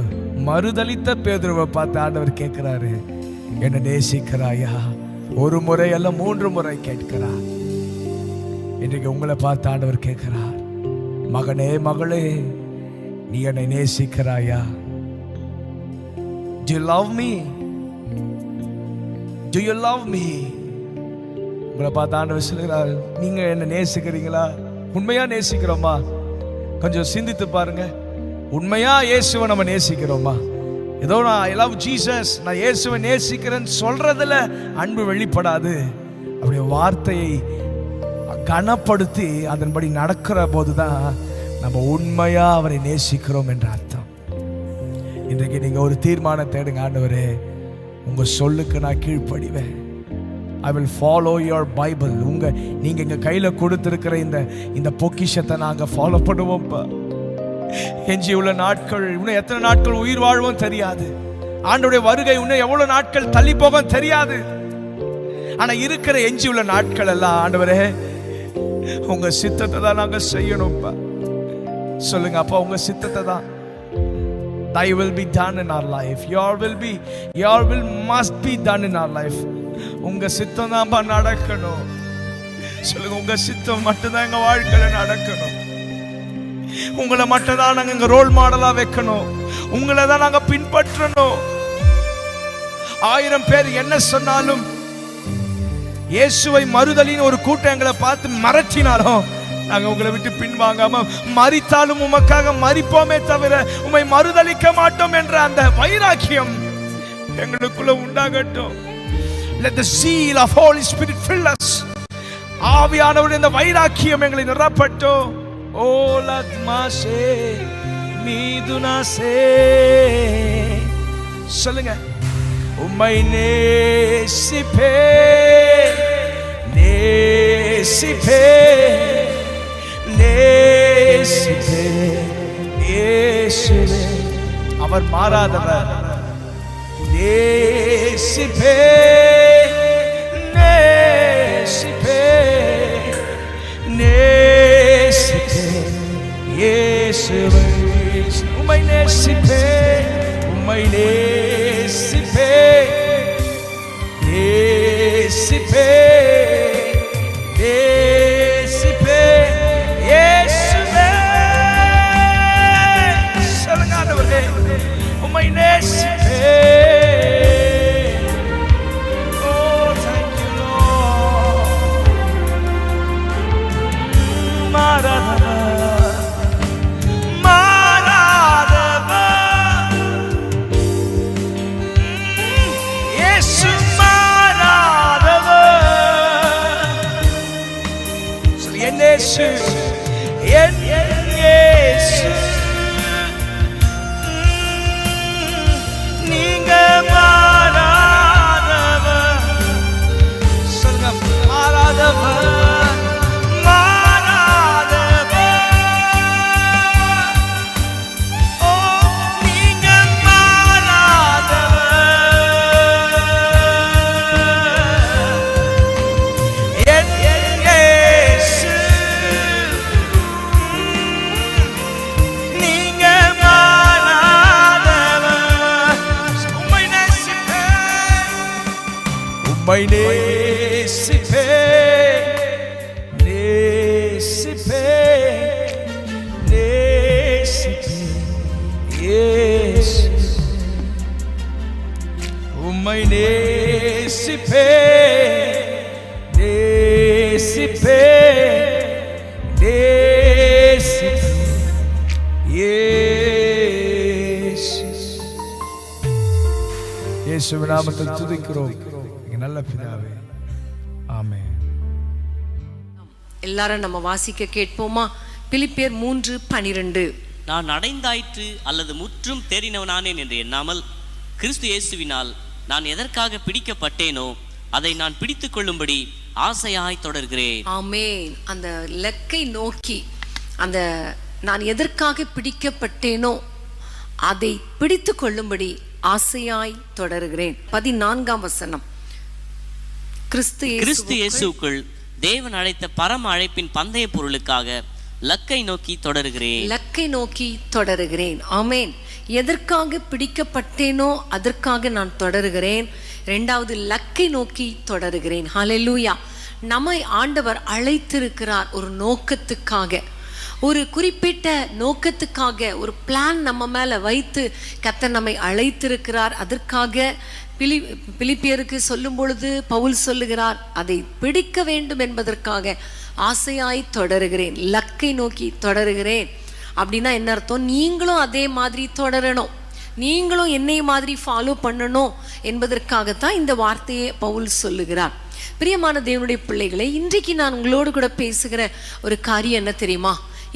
மறுதலித்த பேதுருவை பார்த்து ஆண்டவர் கேட்கிறாரு, என்னை நேசிக்கிறாயா? ஒரு முறை அல்ல 3 முறை கேட்கிறார். இன்றைக்கு உங்களை பார்த்து ஆண்டவர் கேட்கிறார், மகனே மகளே நீ என்னை நேசிக்கிறாயா? Do you love me? Do you love me? உங்களை பார்த்து ஆண்டவர் சொல்கிறார், நீங்க என்ன நேசிக்கிறீங்களா? உண்மையா நேசிக்கிறோமா? கொஞ்சம் சிந்தித்து பாருங்க. உண்மையா இயேசுவை நம்ம நேசிக்கிறோமா? ஏதோ நான் ஐ லவ் ஜீசஸ், நான் இயேசுவை நேசிக்கிறேன்னு சொல்றதுல அன்பு வெளிப்படாது. அப்படியே வார்த்தையை கனப்படுத்தி அதன்படி நடக்கிற போதுதான் நம்ம உண்மையா அவரை நேசிக்கிறோம் என்ற அர்த்தம். இன்றைக்கு நீங்க ஒரு தீர்மானத்தை எடுங்க, ஆண்டவரே உங்க சொல்லுக்கு நான் கீழ்ப்படிவேன். I will follow your Bible. நீங்க எங்க கையில கொடுத்திருக்கிற இந்த பொக்கிஷத்தை நாங்க ஃபாலோ பண்ணுவோம்ப்பா. எஞ்சி உள்ள நாட்கள், இன்னும் எத்தனை நாட்கள் உயிர் வாழ்வோம் தெரியாது. ஆண்டவருடைய வருகை இன்னும் எவ்வளவு நாட்கள் தள்ளி போகும் தெரியாது. ஆனா இருக்கிற எஞ்சி உள்ள நாட்கள் எல்லாம் ஆண்டவரே உங்க சித்தத்தை தான் நாங்க செய்யணும்ப்பா. சொல்லுங்க அப்பா, உங்க சித்தத்தை தான். Thy will be done in our life. Your will must be done in our life. உங்க சித்தம் தான் நடக்கணும். சொல்லுங்க, உங்க சித்தம் மட்டும்தான் எங்க வாழ்க்கையில நடக்கணும். உங்களை மட்டும் தான் நாங்க எங்க ரோல் மாடலா வைக்கணும். உங்களை தான் நாங்க பின்பற்றணும். 1000 பேர் என்ன சொன்னாலும், இயேசுவை மறுதலின்னு ஒரு கூட்டம் எங்களை பார்த்து மறைச்சினாலும் நாங்க உங்களை விட்டு பின்வாங்காம, மரித்தாலும் உமக்காக மரிப்போமே தவிர உம்மை மறுதலிக்க மாட்டோம் என்ற அந்த வைராக்கியம் எங்களுக்குள்ள உண்டாகட்டும். Let the zeal of Holy Spirit fill us. ஆவியானவருடைய இந்த வைராக்கியம் எங்களை நிரப்பட்டும். ஓ லத்மாசே மீதுனாசே. சொல்லுங்க, உம்மை நேசிப்பே நேசிப்பே நேசிப்பே இயேசுவே. அவர் மாறாதவர். நேசிப்பே நேசிப்பே நேசிப்பேன் இயேசுவை உம்மை நேசிப்பேன் உம்மை நேசிப்பேன் நேசிப்பேன் நேசிப்பேன் இயேசுவே சொல்லுங்க ஆண்டவரே உம்மை நேசிப்பேன் நீங்க மாறாதவர் சொல்லுங்க மாறாதவர் மாறாதவர் ஓ நீங்க மாறாதவர் என் இயேசு நீங்க மாறாதவர் உம்மை நேசிப்பேன் உம்மை நேசிப்பேன் நேசிப்பேன் நேசிப்பேன் இயேசு உம்மை நேசிப்பேன் நேசிப்பேன் நேசிப்பேன் இயேசு இயேசுவின் நாமத்தில் துதிக்கிறோம் எங்கள் நல்ல பிதாவே ஆமென். எல்லாரும் நம்ம வாசிக்க கேட்போமா? பிலிப்பியர் 3:12. நான் அடைந்தாயிற்று அல்லது முற்றும் தேறினவனானேன் என்று எண்ணாமல் கிறிஸ்து இயேசுவினால் நான் எதற்காக பிடிக்கப்பட்டேனோ அதை நான் பிடித்துக் கொள்ளும்படி ஆசையாய் தொடர்கிறேன். ஆமென். அந்த லக்கை நோக்கி, அந்த நான் எதற்காக பிடிக்கப்பட்டேனோ அதை பிடித்து கொள்ளும்படி ஆசையாய் தொடருகிறேன். 14ஆம் வசனம். கிறிஸ்து இயேசுக்குள் தேவன் அழைத்த பரம அழைப்பின் பந்தய பொருளுக்காக லக்கை நோக்கி தொடருகிறேன். லக்கை நோக்கி தொடருகிறேன். ஆமென். எதற்காக பிடிக்கப்பட்டேனோ அதற்காக நான் தொடருகிறேன். இரண்டாவது, லக்கை நோக்கி தொடருகிறேன். ஹல்லேலூயா. நம்மை ஆண்டவர் அழைத்திருக்கிறார் ஒரு நோக்கத்துக்காக, ஒரு குறிப்பிட்ட நோக்கத்துக்காக, ஒரு பிளான் நம்ம மேல வைத்து கர்த்தர் நம்மை அழைத்திருக்கிறார். அதற்காக பிலிப்பியருக்கு சொல்லும் பொழுது பவுல் சொல்லுகிறார், அதை பிடிக்க வேண்டும் என்பதற்காக ஆசையாய் தொடருகிறேன், லக்கை நோக்கி தொடருகிறேன். அப்படின்னா என்ன அர்த்தம்? நீங்களும் அதே மாதிரி தொடரணும், நீங்களும் என்னை மாதிரி ஃபாலோ பண்ணணும் என்பதற்காகத்தான் இந்த வார்த்தையை பவுல் சொல்லுகிறார். பிரியமான தேவனுடைய பிள்ளைகளை, இன்றைக்கு நான் உங்களோடு கூட பேசுகிற ஒரு காரியம் என்ன தெரியுமா?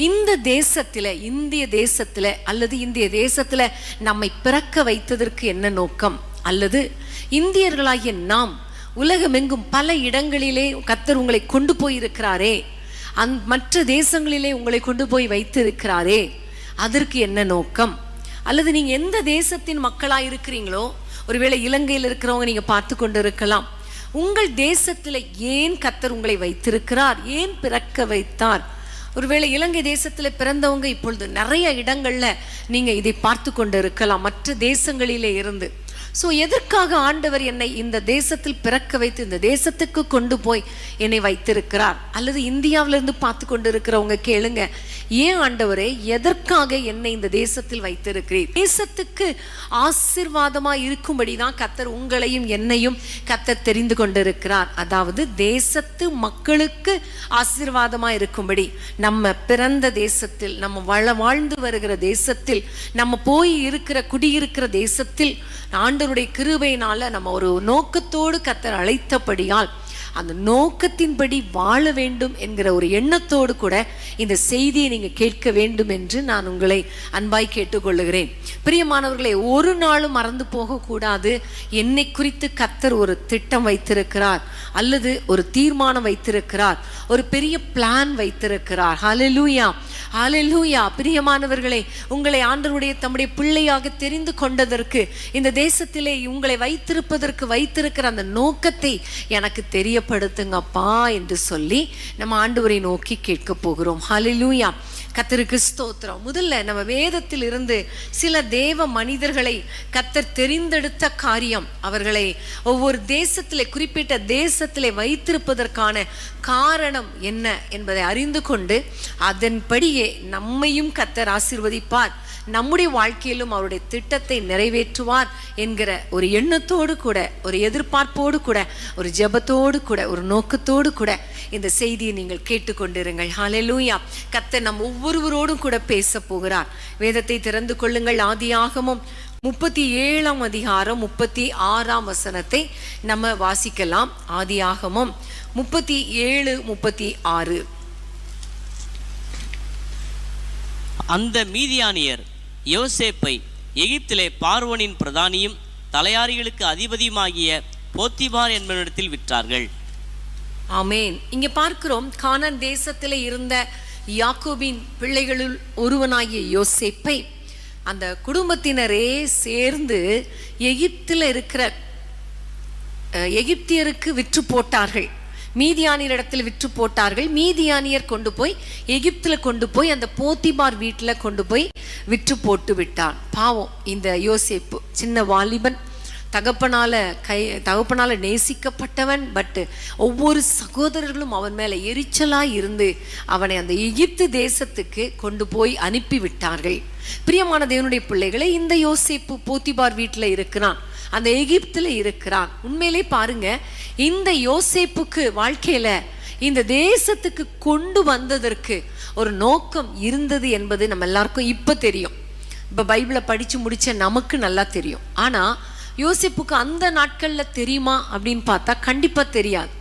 இந்த தேசத்துல, இந்திய தேசத்துல அல்லது இந்திய தேசத்துல நம்மை பிறக்க வைத்ததற்கு என்ன நோக்கம், அல்லது இந்தியர்களாகிய நாம் உலகமெங்கும் பல இடங்களிலே கர்த்தர் உங்களை கொண்டு போயிருக்கிறாரே, மற்ற தேசங்களிலே உங்களை கொண்டு போய் வைத்திருக்கிறாரே, அதற்கு என்ன நோக்கம்? அல்லது நீங்க எந்த தேசத்தின் மக்களாக இருக்கிறீங்களோ, ஒருவேளை இலங்கையில் இருக்கிறவங்க நீங்க பார்த்து கொண்டு இருக்கலாம், உங்கள் தேசத்துல ஏன் கர்த்தர் உங்களை வைத்திருக்கிறார், ஏன் பிறக்க வைத்தார்? ஒருவேளை இலங்கை தேசத்துல பிறந்தவங்க இப்பொழுது நிறைய இடங்கள்ல நீங்க இதை பார்த்து கொண்டு இருக்கலாம், மற்ற தேசங்களிலே இருந்து. ஸோ எதற்காக ஆண்டவர் என்னை இந்த தேசத்தில் பிறக்க வைத்து இந்த தேசத்துக்கு கொண்டு போய் என்னை வைத்திருக்கிறார்? அல்லது இந்தியாவிலிருந்து பார்த்து கொண்டு இருக்கிறவங்க கேளுங்க, ஏன் ஆண்டவரே எதற்காக என்னை இந்த தேசத்தில் வைத்திருக்கிறீர்? தேசத்துக்கு ஆசீர்வாதமா இருக்கும்படி தான் கர்த்தர் உங்களையும் என்னையும் கர்த்தர் தெரிந்து கொண்டிருக்கிறார். அதாவது தேசத்து மக்களுக்கு ஆசீர்வாதமா இருக்கும்படி, நம்ம பிறந்த தேசத்தில், நம்ம வாழ்ந்து வருகிற தேசத்தில், நம்ம போய் இருக்கிற குடியிருக்கிற தேசத்தில் ஆண்டவருடைய கிருபையினால நம்ம ஒரு நோக்கத்தோடு கர்த்தர் அழைத்தபடியால் அந்த நோக்கத்தின்படி வாழ வேண்டும் என்கிற ஒரு எண்ணத்தோடு கூட இந்த செய்தியை நீங்க கேட்க வேண்டும் என்று நான் உங்களை அன்பாய் கேட்டுக்கொள்ளுகிறேன். பிரியமானவர்களே, ஒரு நாளும் மறந்து போகக்கூடாது, என்னை குறித்து கர்த்தர் ஒரு திட்டம் வைத்திருக்கிறார், அல்லது ஒரு தீர்மானம் வைத்திருக்கிறார், ஒரு பெரிய பிளான் வைத்திருக்கிறார். ஹல்லேலூயா, ஹல்லேலூயா. பிரியமானவர்களே, உங்களை ஆண்டவருடைய தம்முடைய பிள்ளையாக தெரிந்து கொண்டதற்கு, இந்த தேசத்திலே உங்களை வைத்திருப்பதற்கு வைத்திருக்கிற அந்த நோக்கத்தை எனக்கு தெரிய தெரியப்படுத்துங்கப்பா என்று சொல்லி நம்ம ஆண்டவரை நோக்கி கேட்க போகிறோம். ஹல்லேலூயா. கர்த்தருக்கு ஸ்தோத்திரம். முதல்ல நம்ம வேதத்தில் இருந்து சில தேவ மனிதர்களை கர்த்தர் தெரிந்தெடுத்த காரியம், அவர்களை ஒவ்வொரு தேசத்திலே குறிப்பிட்ட தேசத்திலே வைத்திருப்பதற்கான காரணம் என்ன என்பதை அறிந்து கொண்டு அதன்படியே நம்மையும் கர்த்தர் ஆசீர்வதிப்பார், நம்முடைய வாழ்க்கையிலும் அவருடைய திட்டத்தை நிறைவேற்றுவார் என்கிற ஒரு எண்ணத்தோடு கூட, ஒரு எதிர்பார்ப்போடு கூட, ஒரு ஜெபத்தோடு கூட, ஒரு நோக்கத்தோடு கூட இந்த செய்தியை நீங்கள் கேட்டுக்கொண்டிருங்கள். ஹல்லேலூயா. கர்த்தர் நம் ஒவ்வொருவரோடும் கூட பேச போகிறார். வேதத்தை திறந்து கொள்ளுங்கள். ஆதியாகமம் 37ஆம் அதிகாரம் 36ஆம் வசனத்தை நம்ம வாசிக்கலாம். ஆதியாகமம் 37:36. அந்த மீதியானியர் யோசேப்பை எகிப்திலே பார்வோனின் பிரதானியும் தலையாரிகளுக்கு அதிபதியுமாகிய போத்திபார் என்பவனிடத்தில் விற்றார்கள். ஆமேன். இங்க பார்க்கிறோம், கானான் தேசத்திலே இருந்த யாக்கோபின் பிள்ளைகளுள் ஒருவனாகிய யோசேப்பை அந்த குடும்பத்தினரே சேர்ந்து எகிப்தில் இருக்கிற எகிப்தியருக்கு விற்று போட்டார்கள். மீதியானியரிடத்தில் விற்று போட்டார்கள். மீதியானியர் கொண்டு போய் எகிப்தில் கொண்டு போய் அந்த போத்திபார் வீட்டில் கொண்டு போய் விற்று போட்டு விட்டான். பாவம் இந்த யோசேப்பு, சின்ன வாலிபன், தகப்பனால நேசிக்கப்பட்டவன். பட் ஒவ்வொரு சகோதரர்களும் அவன் மேல எரிச்சலா இருந்து அவனை அந்த எகிப்து தேசத்துக்கு கொண்டு போய் அனுப்பி விட்டார்கள். பிரியமான தேவனுடைய பிள்ளைகளை, இந்த யோசேப்பு போத்திபார் வீட்டில் இருக்கிறான், அந்த எகிப்துல இருக்கிறான். உண்மையிலே பாருங்க, இந்த யோசேப்புக்கு வாழ்க்கையில இந்த தேசத்துக்கு கொண்டு வந்ததற்கு ஒரு நோக்கம் இருந்தது என்பது நம்ம எல்லாருக்கும் இப்ப தெரியும். இப்ப பைபிளை படிச்சு முடிச்ச நமக்கு நல்லா தெரியும். ஆனா யோசேப்புக்கு அந்த நாட்கள்ல தெரியுமா அப்படின்னு பார்த்தா கண்டிப்பா தெரியாது.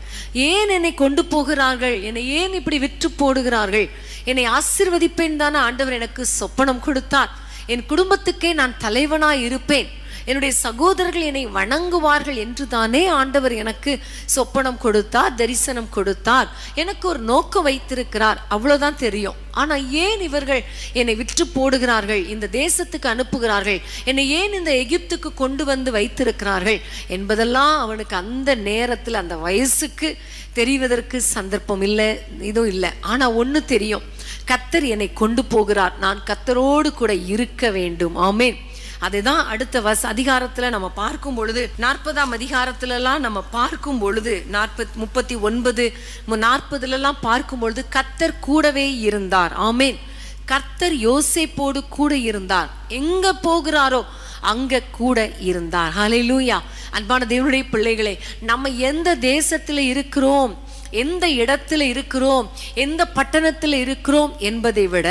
ஏன் என்னை கொண்டு போகிறார்கள், என்னை ஏன் இப்படி விற்று போடுகிறார்கள், என்னை ஆசீர்வதிப்பேன் தானே ஆண்டவர் எனக்கு சொப்பனம் கொடுத்தார், என் குடும்பத்துக்கே நான் தலைவனாய் இருப்பேன், என்னுடைய சகோதரர்கள் என்னை வணங்குவார்கள் என்று தானே ஆண்டவர் எனக்கு சொப்பனம் கொடுத்தார், தரிசனம் கொடுத்தார், எனக்கு ஒரு நோக்கம் வைத்திருக்கிறார், அவ்வளவுதான் தெரியும். ஆனா ஏன் இவர்கள் என்னை விற்று போடுகிறார்கள், இந்த தேசத்துக்கு அனுப்புகிறார்கள், என்னை ஏன் இந்த எகிப்துக்கு கொண்டு வந்து வைத்திருக்கிறார்கள் என்பதெல்லாம் அவனுக்கு அந்த நேரத்தில் அந்த வயசுக்கு தெரிவதற்கு சந்தர்ப்பம் இல்லை, இதுவும் இல்லை. ஆனா ஒண்ணு தெரியும், கர்த்தர் என்னை கொண்டு போகிறார், நான் கர்த்தரோடு கூட இருக்க வேண்டும். ஆமென். அதுதான் அடுத்த அதிகாரத்துல நம்ம பார்க்கும் பொழுது, 40ஆம் அதிகாரத்துலலாம் நம்ம பார்க்கும் பொழுது 39, 40 பார்க்கும் பொழுது கர்த்தர் கூடவே இருந்தார். ஆமேன். கர்த்தர் யோசேப்போடு கூட இருந்தார், எங்க போகிறாரோ அங்க கூட இருந்தார். ஹல்லேலூயா. அன்பான தேவனுடைய பிள்ளைகளே, நம்ம எந்த தேசத்துல இருக்கிறோம், எந்த இடத்துல இருக்கிறோம், எந்த பட்டணத்துல இருக்கிறோம் என்பதை விட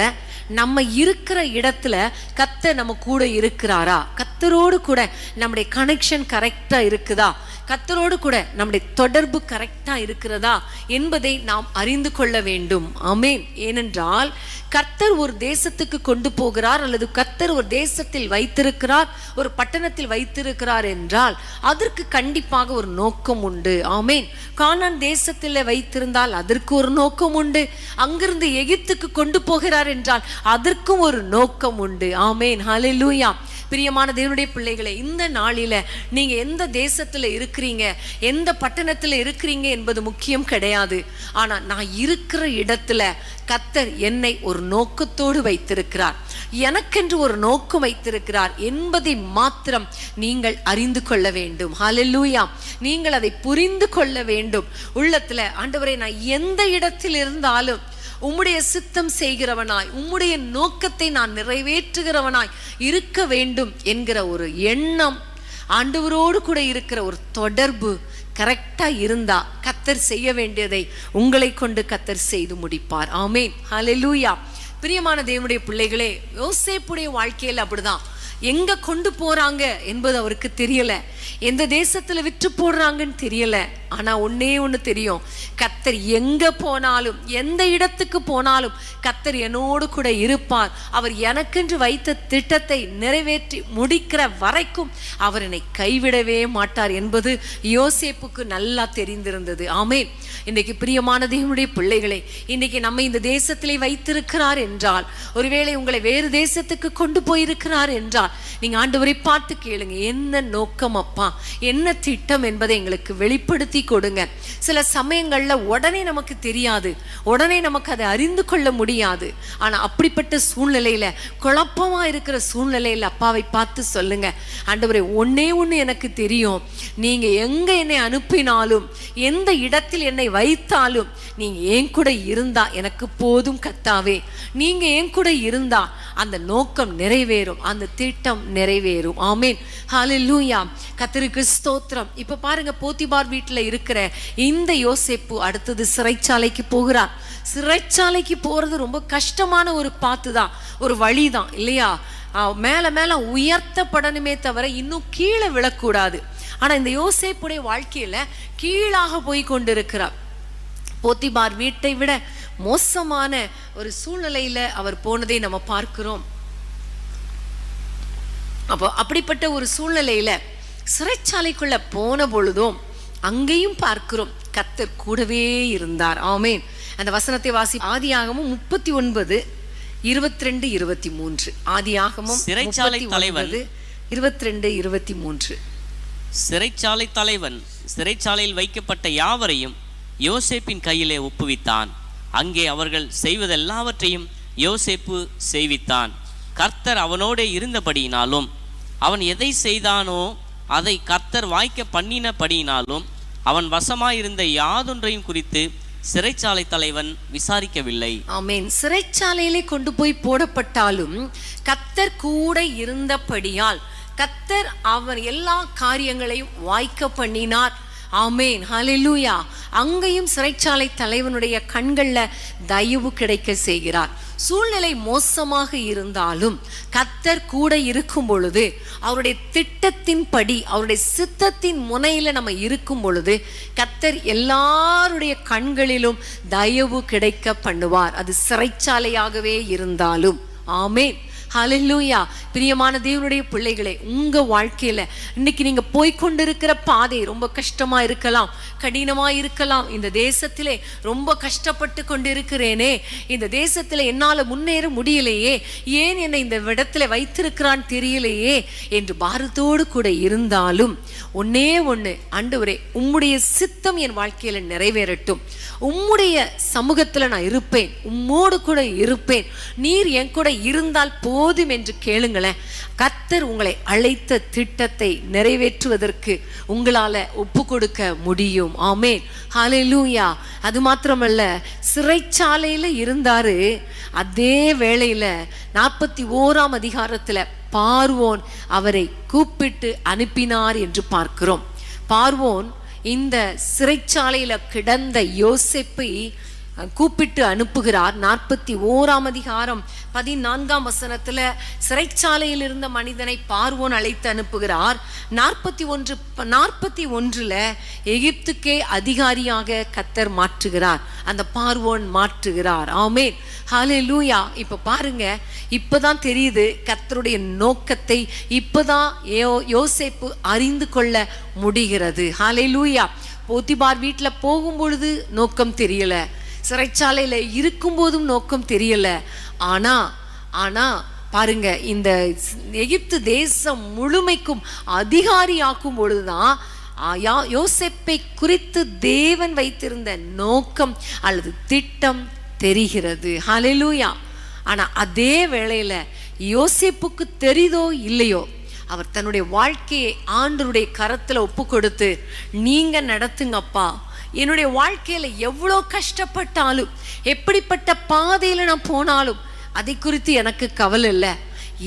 நம்ம இருக்கிற இடத்துல கர்த்தர் நம்ம கூட இருக்கிறாரா, கர்த்தரோடு கூட நம்முடைய கனெக்ஷன் கரெக்டா இருக்குதா, கர்த்தரோடு கூட நம்முடைய தொடர்பு கரெக்டா இருக்கிறதா என்பதை நாம் அறிந்து கொள்ள வேண்டும். ஆமென். ஏனென்றால் கர்த்தர் ஒரு தேசத்துக்கு கொண்டு போகிறார், அல்லது கர்த்தர் ஒரு தேசத்தில் வைத்திருக்கிறார், ஒரு பட்டணத்தில் வைத்திருக்கிறார் என்றால் அதற்கு கண்டிப்பாக ஒரு நோக்கம் உண்டு. ஆமென். கானான் தேசத்தில் வைத்திருந்தால் அதற்கு ஒரு நோக்கம் உண்டு, அங்கிருந்து எகிப்துக்கு கொண்டு போகிறார் என்றால் அதற்கும் ஒரு நோக்கம் உண்டு. ஆமென். ஹல்லேலூயா. பிரியமான தேவனுடைய பிள்ளைகளை, இந்த நாளில நீங்க எந்த தேசத்துல இருக்கிறீங்க, எந்த பட்டணத்துல இருக்கிறீங்க என்பது முக்கியம் கிடையாது. ஆனா நான் இருக்கிற இடத்துல கர்த்தர் என்னை ஒரு நோக்கத்தோடு வைத்திருக்கிறார், எனக்கென்று ஒரு நோக்கம் வைத்திருக்கிறார் என்பதை மாத்திரம் நீங்கள் அறிந்து கொள்ள வேண்டும். ஹல்லேலூயா. நீங்கள் அதை புரிந்து கொள்ள வேண்டும். உள்ளத்துல, ஆண்டவரே, நான் எந்த இடத்தில் இருந்தாலும் உம்முடைய சித்தம் செய்கிறவனாய், உம்முடைய நோக்கத்தை நான் நிறைவேற்றுகிறவனாய் இருக்க வேண்டும் என்கிற ஒரு எண்ணம், ஆண்டவரோடு கூட இருக்கிற ஒரு தொடர்பு கரெக்டா இருந்தா கர்த்தர் செய்ய வேண்டியதை உங்களை கொண்டு கர்த்தர் செய்து முடிப்பார். ஆமென். ஹல்லேலூயா. பிரியமான தேவனுடைய பிள்ளைகளே, யோசேப்புடைய வாழ்க்கையில் அப்படிதான். எங்க கொண்டு போறாங்க என்பது அவருக்கு தெரியல, எந்த தேசத்துல விற்று போடுறாங்கன்னு தெரியல. ஆனா ஒன்னே ஒண்ணு தெரியும், கர்த்தர் எங்க போனாலும், எந்த இடத்துக்கு போனாலும் கர்த்தர் என்னோடு கூட இருப்பார். அவர் எனக்கென்று வைத்த திட்டத்தை நிறைவேற்றி முடிக்கிற வரைக்கும் அவர் என்னை கைவிடவே மாட்டார் என்பது யோசேப்புக்கு நல்லா தெரிந்திருந்தது. ஆமென். இன்னைக்கு பிரியமான தேவனுடைய பிள்ளைகளை, இன்னைக்கு நம்ம இந்த தேசத்திலே வைத்திருக்கிறார் என்றால், ஒருவேளை உங்களை வேறு தேசத்துக்கு கொண்டு போயிருக்கிறார் என்றால் இருந்தார். நீங்க ஆண்டவரை பார்த்து கேளுங்க, என்ன நோக்கம் அப்பா, என்ன திட்டம் என்பதை எங்களுக்கு வெளிப்படுத்தி கொடுங்க. சில சமயங்கள்ல உடனே நமக்கு தெரியாது, உடனே நமக்கு அதை அறிந்து கொள்ள முடியாது. ஆனா அப்படிப்பட்ட சூழ்நிலையில, குழப்பமா இருக்கிற சூழ்நிலையில அப்பாவை பார்த்து சொல்லுங்க, ஆண்டவரே ஒன்னே ஒண்ணு எனக்கு தெரியும், நீங்க எங்க என்னை அனுப்பினாலும், எந்த இடத்தில் என்னை வைத்தாலும், நீங்க என் கூட இருந்தா எனக்கு போதும் கர்த்தாவே. நீங்க என் கூட இருந்தா அந்த நோக்கம் நிறைவேறும், அந்த திட்டம் நிறைவேறும். ஆமென், ஹல்லேலூயா. கர்த்தருக்கு ஸ்தோத்திரம். இப்ப பாருங்க, போத்திபார் வீட்டுல இருக்கிற இந்த யோசேப்பு அடுத்தது சிறைச்சாலைக்கு போகிறார். சிறைச்சாலைக்கு போறது ரொம்ப கஷ்டமான ஒரு பாத்துதான், ஒரு வழிதான் இல்லையா? மேல மேல உயர்த்தப்படணுமே தவிர இன்னும் கீழே விழக்கூடாது. ஆனா இந்த யோசேப்புடைய வாழ்க்கையில கீழாக போய் கொண்டிருக்கிறார். போத்திபார் வீட்டை விட மோசமான ஒரு சூழ்நிலையில அவர் போனதை நம்ம பார்க்கிறோம். அப்போ அப்படிப்பட்ட ஒரு சூழ்நிலையில சிறைச்சாலைக்குள்ள போன பொழுதும் அங்கேயும் பார்க்கிறோம் கர்த்தர் கூடவே இருந்தார். ஆமென். அந்த வசனத்தை வாசி. ஆதியாகமம் 39 22 23. ஆதியாகமம் சிறைச்சாலை தலைவன் 22 23. சிறைச்சாலை தலைவன் சிறைச்சாலையில் வைக்கப்பட்ட யாவரையும் யோசேப்பின் கையிலே ஒப்புவித்தான். அங்கே அவர்கள் செய்வதெல்லாவற்றையும் யோசேப்பு செய்வித்தான். கர்த்தர் அவனோடே இருந்தபடியினாலும், அவன் எதை செய்தானோ அதை கர்த்தர் வாய்க்க பண்ணினபடியினாலும், அவன் வசமாயிருந்த யாதொன்றையும் குறித்து சிறைச்சாலை தலைவன் விசாரிக்கவில்லை. ஆமென். சிறைச்சாலையிலே கொண்டு போய் போடப்பட்டாலும் கர்த்தர் கூட இருந்தபடியால் கர்த்தர் அவர் எல்லா காரியங்களையும் வாய்க்க பண்ணினார். ஆமென், ஹல்லேலூயா. அங்கேயும் சிறைச்சாலை தலைவனுடைய கண்கள்ல தயவு கிடைக்க செய்கிறார். சூழ்நிலை மோசமாக இருந்தாலும் கர்த்தர் கூட இருக்கும் பொழுது, அவருடைய திட்டத்தின்படி, அவருடைய சித்தத்தின் முனையில நம்ம இருக்கும் பொழுது, கர்த்தர் எல்லாருடைய கண்களிலும் தயவு கிடைக்க பண்ணுவார், அது சிறைச்சாலையாகவே இருந்தாலும். ஆமென், ஹல்லேலூயா. பிரியமான தேவனுடைய பிள்ளைகளே, உங்க வாழ்க்கையில இன்னைக்கு நீங்க போய்கொண்டிருக்கிற பாதை ரொம்ப கஷ்டமா இருக்கலாம், கடினமா இருக்கலாம். இந்த தேசத்திலே ரொம்ப கஷ்டப்பட்டு கொண்டிருக்கிறேனே, இந்த தேசத்துல என்னால முன்னேற முடியலையே, ஏன் என்னை இந்த இடத்துல வைத்திருக்கிறான் தெரியலையே என்று பாரத்தோடு கூட இருந்தாலும் ஒன்னே ஒண்ணு, ஆண்டவரே உம்முடைய சித்தம் என் வாழ்க்கையில நிறைவேறட்டும், உம்முடைய சமூகத்துல நான் இருப்பேன், உம்மோடு கூட இருப்பேன், நீர் என் கூட இருந்தால் போதும் என்று கேளுங்களேன். கர்த்தர் உங்களை அழைத்த திட்டத்தை நிறைவேற்றுவதற்கு உங்களால ஒப்பு கொடுக்க முடியும். ஆமென், ஹல்லேலூயா. அது மாத்திரமல்ல, சிறைச்சாலையில இருந்தாரு, அதே வேளையில 41ஆம் அதிகாரத்துல பார்வோன் அவரை கூப்பிட்டு அனுப்பினார் என்று பார்க்கிறோம். பார்வோன் இந்த சிறைச்சாலையில கிடந்த யோசேப்பை கூப்பிட்டு அனுப்புகிறார். 41ஆம் அதிகாரம் 14ஆம் வசனத்துல சிறைச்சாலையில் இருந்த மனிதனை பார்வோன் அழைத்து அனுப்புகிறார். 41ல எகிப்துக்கே அதிகாரியாக கர்த்தர் மாற்றுகிறார், அந்த பார்வோன் மாற்றுகிறார். ஆமென், ஹல்லேலூயா. இப்ப பாருங்க, இப்பதான் தெரியுது கர்த்தருடைய நோக்கத்தை, இப்பதான் யோசேப்பு அறிந்து கொள்ள முடிகிறது. ஹல்லேலூயா. போத்திபார் வீட்டுல போகும் பொழுது நோக்கம் தெரியல, சிறைச்சாலையில இருக்கும் போதும் நோக்கம் தெரியல. ஆனா பாருங்க, இந்த எகிப்து தேசம் முழுமைக்கும் அதிகாரியாக்கும் பொழுதுதான் யோசேப்பை குறித்து தேவன் வைத்திருந்த நோக்கம் அல்லது திட்டம் தெரிகிறது. ஹல்லேலூயா. ஆனா அதே வேளையில யோசேப்புக்கு தெரியுதோ இல்லையோ, அவர் தன்னுடைய வாழ்க்கையை ஆண்டவருடைய கரத்துல ஒப்பு கொடுத்து, நீங்க நடத்துங்கப்பா, என்னுடைய வாழ்க்கையில எவ்வளோ கஷ்டப்பட்டாலும், எப்படிப்பட்ட பாதையில நான் போனாலும் அதை குறித்து எனக்கு கவலை இல்லை,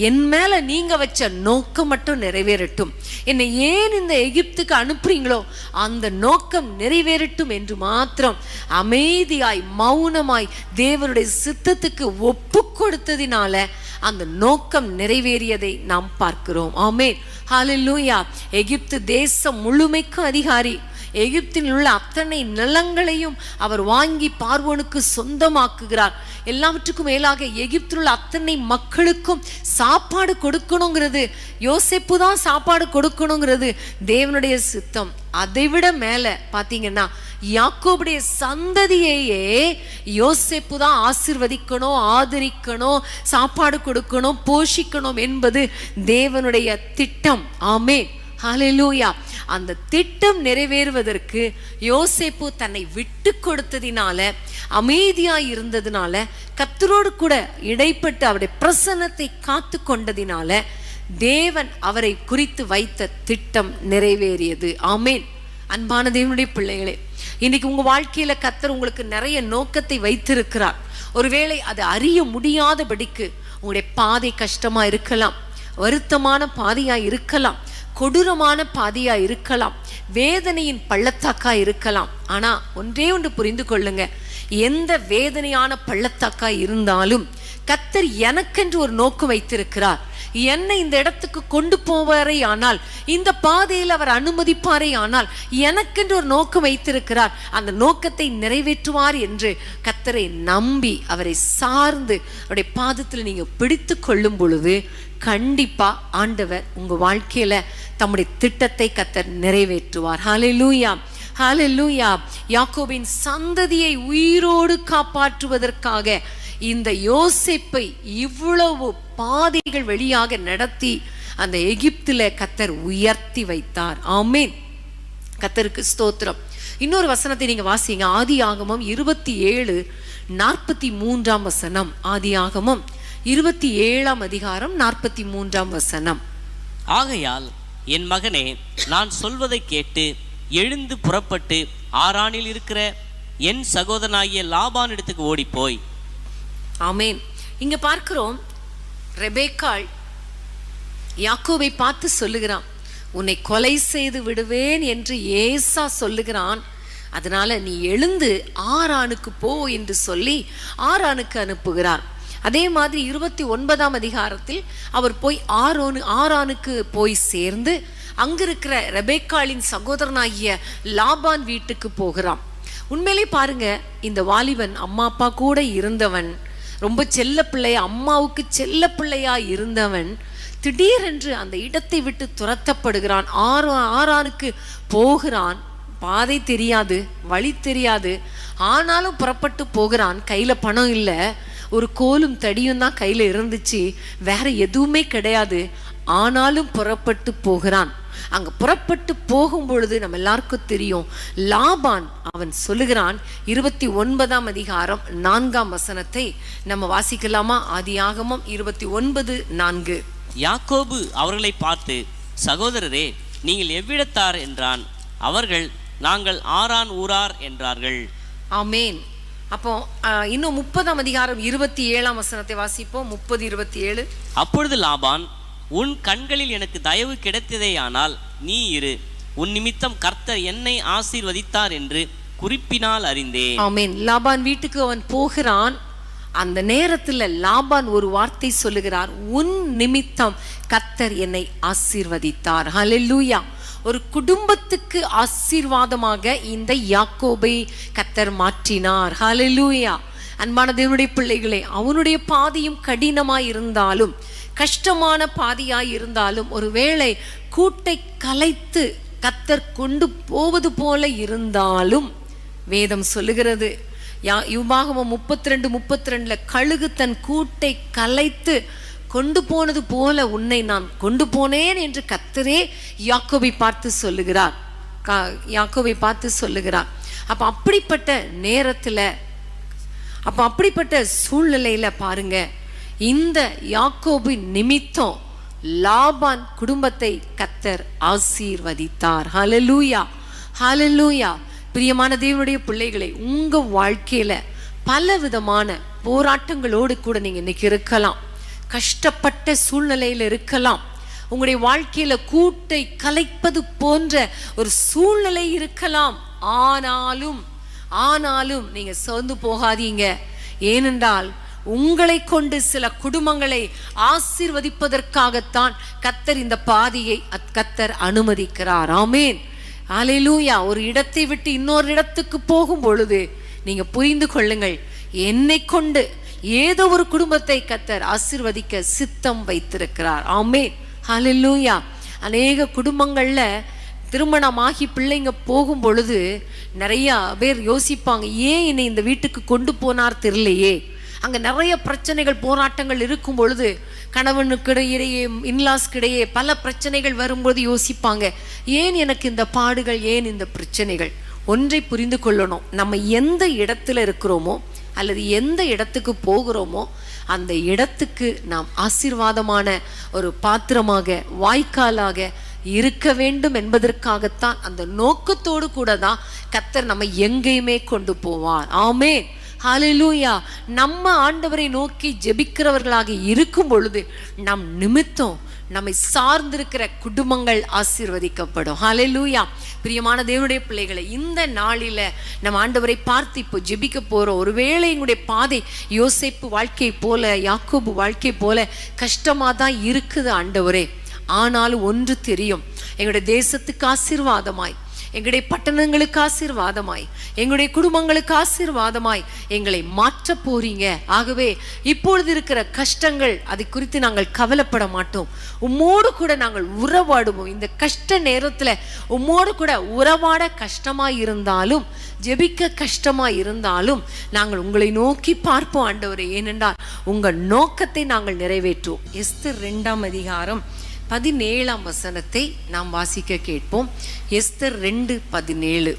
என் மேல நீங்க வச்ச நோக்கம் மட்டும் நிறைவேறட்டும், என்னை ஏன் இந்த எகிப்துக்கு அனுப்புறீங்களோ அந்த நோக்கம் நிறைவேறட்டும் என்று மாத்திரம் அமைதியாய் மௌனமாய் தேவனுடைய சித்தத்துக்கு ஒப்பு கொடுத்ததினால அந்த நோக்கம் நிறைவேறியதை நாம் பார்க்கிறோம். ஆமென், ஹல்லேலூயா. எகிப்து தேசம் முழுமைக்கும் அதிகாரி, எகிப்தில் உள்ள அத்தனை நிலங்களையும் அவர் வாங்கி பார்வோனுக்கு சொந்தமாக்குகிறார். எல்லாவற்றுக்கும் மேலாக எகிப்தில் உள்ள அத்தனை மக்களுக்கும் சாப்பாடு கொடுக்கணுங்கிறது, யோசேப்பு தான் சாப்பாடு கொடுக்கணுங்கிறது தேவனுடைய சித்தம். அதை விட மேல பாத்தீங்கன்னா யாக்கோபுடைய சந்ததியையே யோசேப்பு தான் ஆசீர்வதிக்கணும், ஆதரிக்கணும், சாப்பாடு கொடுக்கணும், போஷிக்கணும் என்பது தேவனுடைய திட்டம். ஆமென், ஹல்லேலூயா. அந்த திட்டம் நிறைவேறுவதற்கு யோசேப்பு தன்னை விட்டு கொடுத்ததினால, அமைதியாய் இருந்ததினால, கர்த்தரோடு கூட இடைப்பட்டு அவருடைய பிரசன்னத்தை காத்து கொண்டதினால தேவன் அவரை குறித்து வைத்த திட்டம் நிறைவேறியது. ஆமென். அன்பான தேவனுடைய பிள்ளைகளே, இன்னைக்கு உங்க வாழ்க்கையில கர்த்தர் உங்களுக்கு நிறைய நோக்கத்தை வைத்திருக்கிறார். ஒருவேளை அதை அறிய முடியாதபடிக்கு உங்களுடைய பாதை கஷ்டமா இருக்கலாம், வருத்தமான பாதையா இருக்கலாம், கொடூரமான பாதையா இருக்கலாம், வேதனையின் பள்ளத்தாக்கா இருக்கலாம். ஆனா ஒன்றே ஒன்று புரிந்து கொள்ளுங்க, எந்த வேதனையான பள்ளத்தாக்கா இருந்தாலும் கர்த்தர் எனக்கென்று ஒரு நோக்கம் வைத்திருக்கிறார். என்னை இந்த இடத்துக்கு கொண்டு போவாரே ஆனால், இந்த பாதையில் அவர் அனுமதிப்பாரே ஆனால், எனக்கென்று ஒரு நோக்கம் வைத்திருக்கிறார், அந்த நோக்கத்தை நிறைவேற்றுவார் என்று கர்த்தரை நம்பி அவரை சார்ந்து அவருடைய பாதத்தில் நீங்க பிடித்து கொள்ளும் பொழுது கண்டிப்பா ஆண்டவர் உங்க வாழ்க்கையில தம்முடைய திட்டத்தை கர்த்தர் நிறைவேற்றுவார். ஹல்லேலூயா, ஹல்லேலூயா. யாக்கோபின் சந்ததியை உயிரோடு காப்பாற்றுவதற்காக இந்த யோசேப்பை இவ்வளவு பாதைகள் வழியாக நடத்தி அந்த எகிப்தில கர்த்தர் உயர்த்தி வைத்தார். ஆமென், கர்த்தருக்கு ஸ்தோத்திரம். இன்னொரு வசனத்தை நீங்க வாசிங்க, ஆதியாகமம் 27:43 ஆதியாகமம் 27:43. ஆகையால் என் மகனே, நான் சொல்வதை கேட்டு எழுந்து புறப்பட்டு ஆரானில் இருக்கிற என் சகோதரனாகிய லாபான் இடத்துக்கு ஓடிப்போய். ஆமென். இங்க பார்க்கிறோம், ரெபேக்காள் யாக்கோபை பார்த்து சொல்லுகிறான், உன்னை கொலை செய்து விடுவேன் என்று ஏசா சொல்லுகிறான், அதனால நீ எழுந்து ஆரானுக்கு போ என்று சொல்லி ஆரானுக்கு அனுப்புகிறார். அதே மாதிரி 29 அவர் போய் ஆரானுக்கு போய் சேர்ந்து அங்கிருக்கிற ரெபேக்காளின் சகோதரனாகிய லாபான் வீட்டுக்கு போகிறான். உண்மையிலே பாருங்க, இந்த வாலிபன் அம்மா அப்பா கூட இருந்தவன், ரொம்ப செல்ல பிள்ளையா, அம்மாவுக்கு செல்ல பிள்ளையா இருந்தவன் திடீரென்று அந்த இடத்தை விட்டு துரத்தப்படுகிறான். ஆரானுக்கு போகிறான். பாதை தெரியாது, வழி தெரியாது, ஆனாலும் புறப்பட்டு போகிறான். கையில பணம் இல்லை, ஒரு கோலும் தடியும் தான் கையில இருந்துச்சு, வேற எதுவுமே கிடையாது. ஆனாலும் புறப்பட்டு போகிறான். அங்க புறப்பட்டு போகும் பொழுது நம்ம எல்லாருக்கும் தெரியும், லாபான் அவன் சொல்லுகிறான். 29:4 நம்ம வாசிக்கலாமா? ஆதியாகமம் 29:4. யாக்கோபு அவர்களை பார்த்து, சகோதரரே, நீங்கள் எவ்விடத்தார் என்றான். அவர்கள், நாங்கள் ஆரான் ஊரார் என்றார்கள். ஆமேன். அப்போ இன்னும் 30:27 வாசிப்போம். 30:27. அப்பொழுது லாபான், உன் கண்களில் எனக்கு தயவு கிடைத்ததேயானால் நீ இரு, உன் நிமித்தம் கர்த்தர் என்னை ஆசீர்வதித்தார் என்று குறிப்பினால் அறிந்தேன். ஆமேன். லாபான் வீட்டுக்கு அவன் போகிறான். அந்த நேரத்தில் லாபான் ஒரு வார்த்தை சொல்லுகிறார், உன் நிமித்தம் கர்த்தர் என்னை ஆசீர்வதித்தார். ஹல்லேலூயா. ஒரு குடும்பத்துக்கு ஆசீர்வாதமாக இந்த யாக்கோபை கர்த்தர் மாற்றினார். ஹல்லேலூயா. அன்பான தேவனுடைய பிள்ளைகளே, அவனுடைய பாதையும் கடினமாய் இருந்தாலும், கஷ்டமான பாதையாய் இருந்தாலும், ஒருவேளை கூட்டை கலைத்து கர்த்தர் கொண்டு போவது போல இருந்தாலும், வேதம் சொல்லுகிறது, யுபாகமம் 32:32 கழுகு தன் கூட்டை கலைத்து கொண்டு போனது போல உன்னை நான் கொண்டு போனேன் என்று கர்த்தரே யாக்கோபை பார்த்து சொல்லுகிறார். அப்ப அப்படிப்பட்ட நேரத்துல, அப்ப அப்படிப்பட்ட சூழ்நிலையில பாருங்க, இந்த யாக்கோபின் நிமித்தம் லாபான் குடும்பத்தை கர்த்தர் ஆசீர்வதித்தார். ஹல்லேலூயா, ஹல்லேலூயா. பிரியமான தேவனுடைய பிள்ளைகளை, உங்க வாழ்க்கையில பல விதமான போராட்டங்களோடு கூட நீங்க இன்னைக்கு இருக்கலாம், கஷ்டப்பட்ட சூழ்நிலையில இருக்கலாம், உங்களுடைய வாழ்க்கையில கூட்டை கலைப்பது போன்ற ஒரு சூழ்நிலை இருக்கலாம். ஆனாலும் நீங்க சோர்ந்து போகாதீங்க. ஏனென்றால் உங்களை கொண்டு சில குடும்பங்களை ஆசீர்வதிப்பதற்காகத்தான் கர்த்தர் இந்த பாதையை கர்த்தர் அனுமதிக்கிறார். ஆமென், ஹல்லேலூயா. ஒரு இடத்தை விட்டு இன்னொரு இடத்துக்கு போகும் பொழுது நீங்க புரிந்து கொள்ளுங்கள், என்னை கொண்டு ஏதோ ஒரு குடும்பத்தை கர்த்தர் ஆசீர்வதிக்க சித்தம் வைத்திருக்கிறார். ஆமென், ஹல்லேலூயா. அநேக குடும்பங்கள்ல திருமணமாகி பிள்ளைங்க போகும் பொழுது நிறைய பேர் யோசிப்பாங்க, ஏன் என்னை இந்த வீட்டுக்கு கொண்டு போனார் தெரியலையே. அங்கே நிறைய பிரச்சனைகள் போராட்டங்கள் இருக்கும் பொழுது கணவனுக்கிடையே இன்லாஸ்கிடையே பல பிரச்சனைகள் வரும்போது யோசிப்பாங்க, ஏன் எனக்கு இந்த பாடுகள், ஏன் இந்த பிரச்சனைகள். ஒன்றை புரிந்து கொள்ளணும், நம்ம எந்த இடத்துல இருக்கிறோமோ அல்லது எந்த இடத்துக்கு போகிறோமோ அந்த இடத்துக்கு நாம் ஆசீர்வாதமான ஒரு பாத்திரமாக வாய்க்காலாக இருக்க வேண்டும் என்பதற்காகத்தான், அந்த நோக்கத்தோடு கூட தான் கர்த்தர் நம்ம எங்கேயுமே கொண்டு போவார். ஆமென், ஹல்லேலூயா. நம்ம ஆண்டவரை நோக்கி ஜெபிக்கிறவர்களாக இருக்கும் பொழுது நம் நிமித்தம் நம்மை சார்ந்திருக்கிற குடும்பங்கள் ஆசீர்வதிக்கப்படும். ஹல்லேலூயா. பிரியமான தேவனுடைய பிள்ளைகளை, இந்த நாளில நம்ம ஆண்டவரை பார்த்து இப்போ ஜெபிக்க போறோம். ஒருவேளை எங்களுடைய பாதை யோசேப்பு வாழ்க்கை போல, யாக்கோபு வாழ்க்கை போல கஷ்டமா தான் இருக்குது ஆண்டவரே. ஆனாலும் ஒன்று தெரியும், எங்களுடைய தேசத்துக்கு ஆசீர்வாதமாய், எங்களுடைய பட்டணங்களுக்கு ஆசீர்வாதமாய், எங்களுடைய குடும்பங்களுக்கு ஆசீர்வாதமாய் எங்களை மாற்ற போறீங்க. ஆகவே இப்பொழுது இருக்கிற கஷ்டங்கள் அதை குறித்து நாங்கள் கவலைப்பட மாட்டோம். உம்மோடு கூட நாங்கள் உறவாடுவோம். இந்த கஷ்ட நேரத்துல உம்மோடு கூட உறவாட கஷ்டமா இருந்தாலும், ஜெபிக்க கஷ்டமா இருந்தாலும் நாங்கள் உங்களை நோக்கி பார்ப்போம் ஆண்டவரே. ஏனென்றால் உங்க நோக்கத்தை நாங்கள் நிறைவேற்றுவோம். எஸ்தர் 2ஆம் அதிகாரம் 17ஆம் வசனத்தை நாம் வாசிக்க கேட்போம். எஸ்தர் 2:17.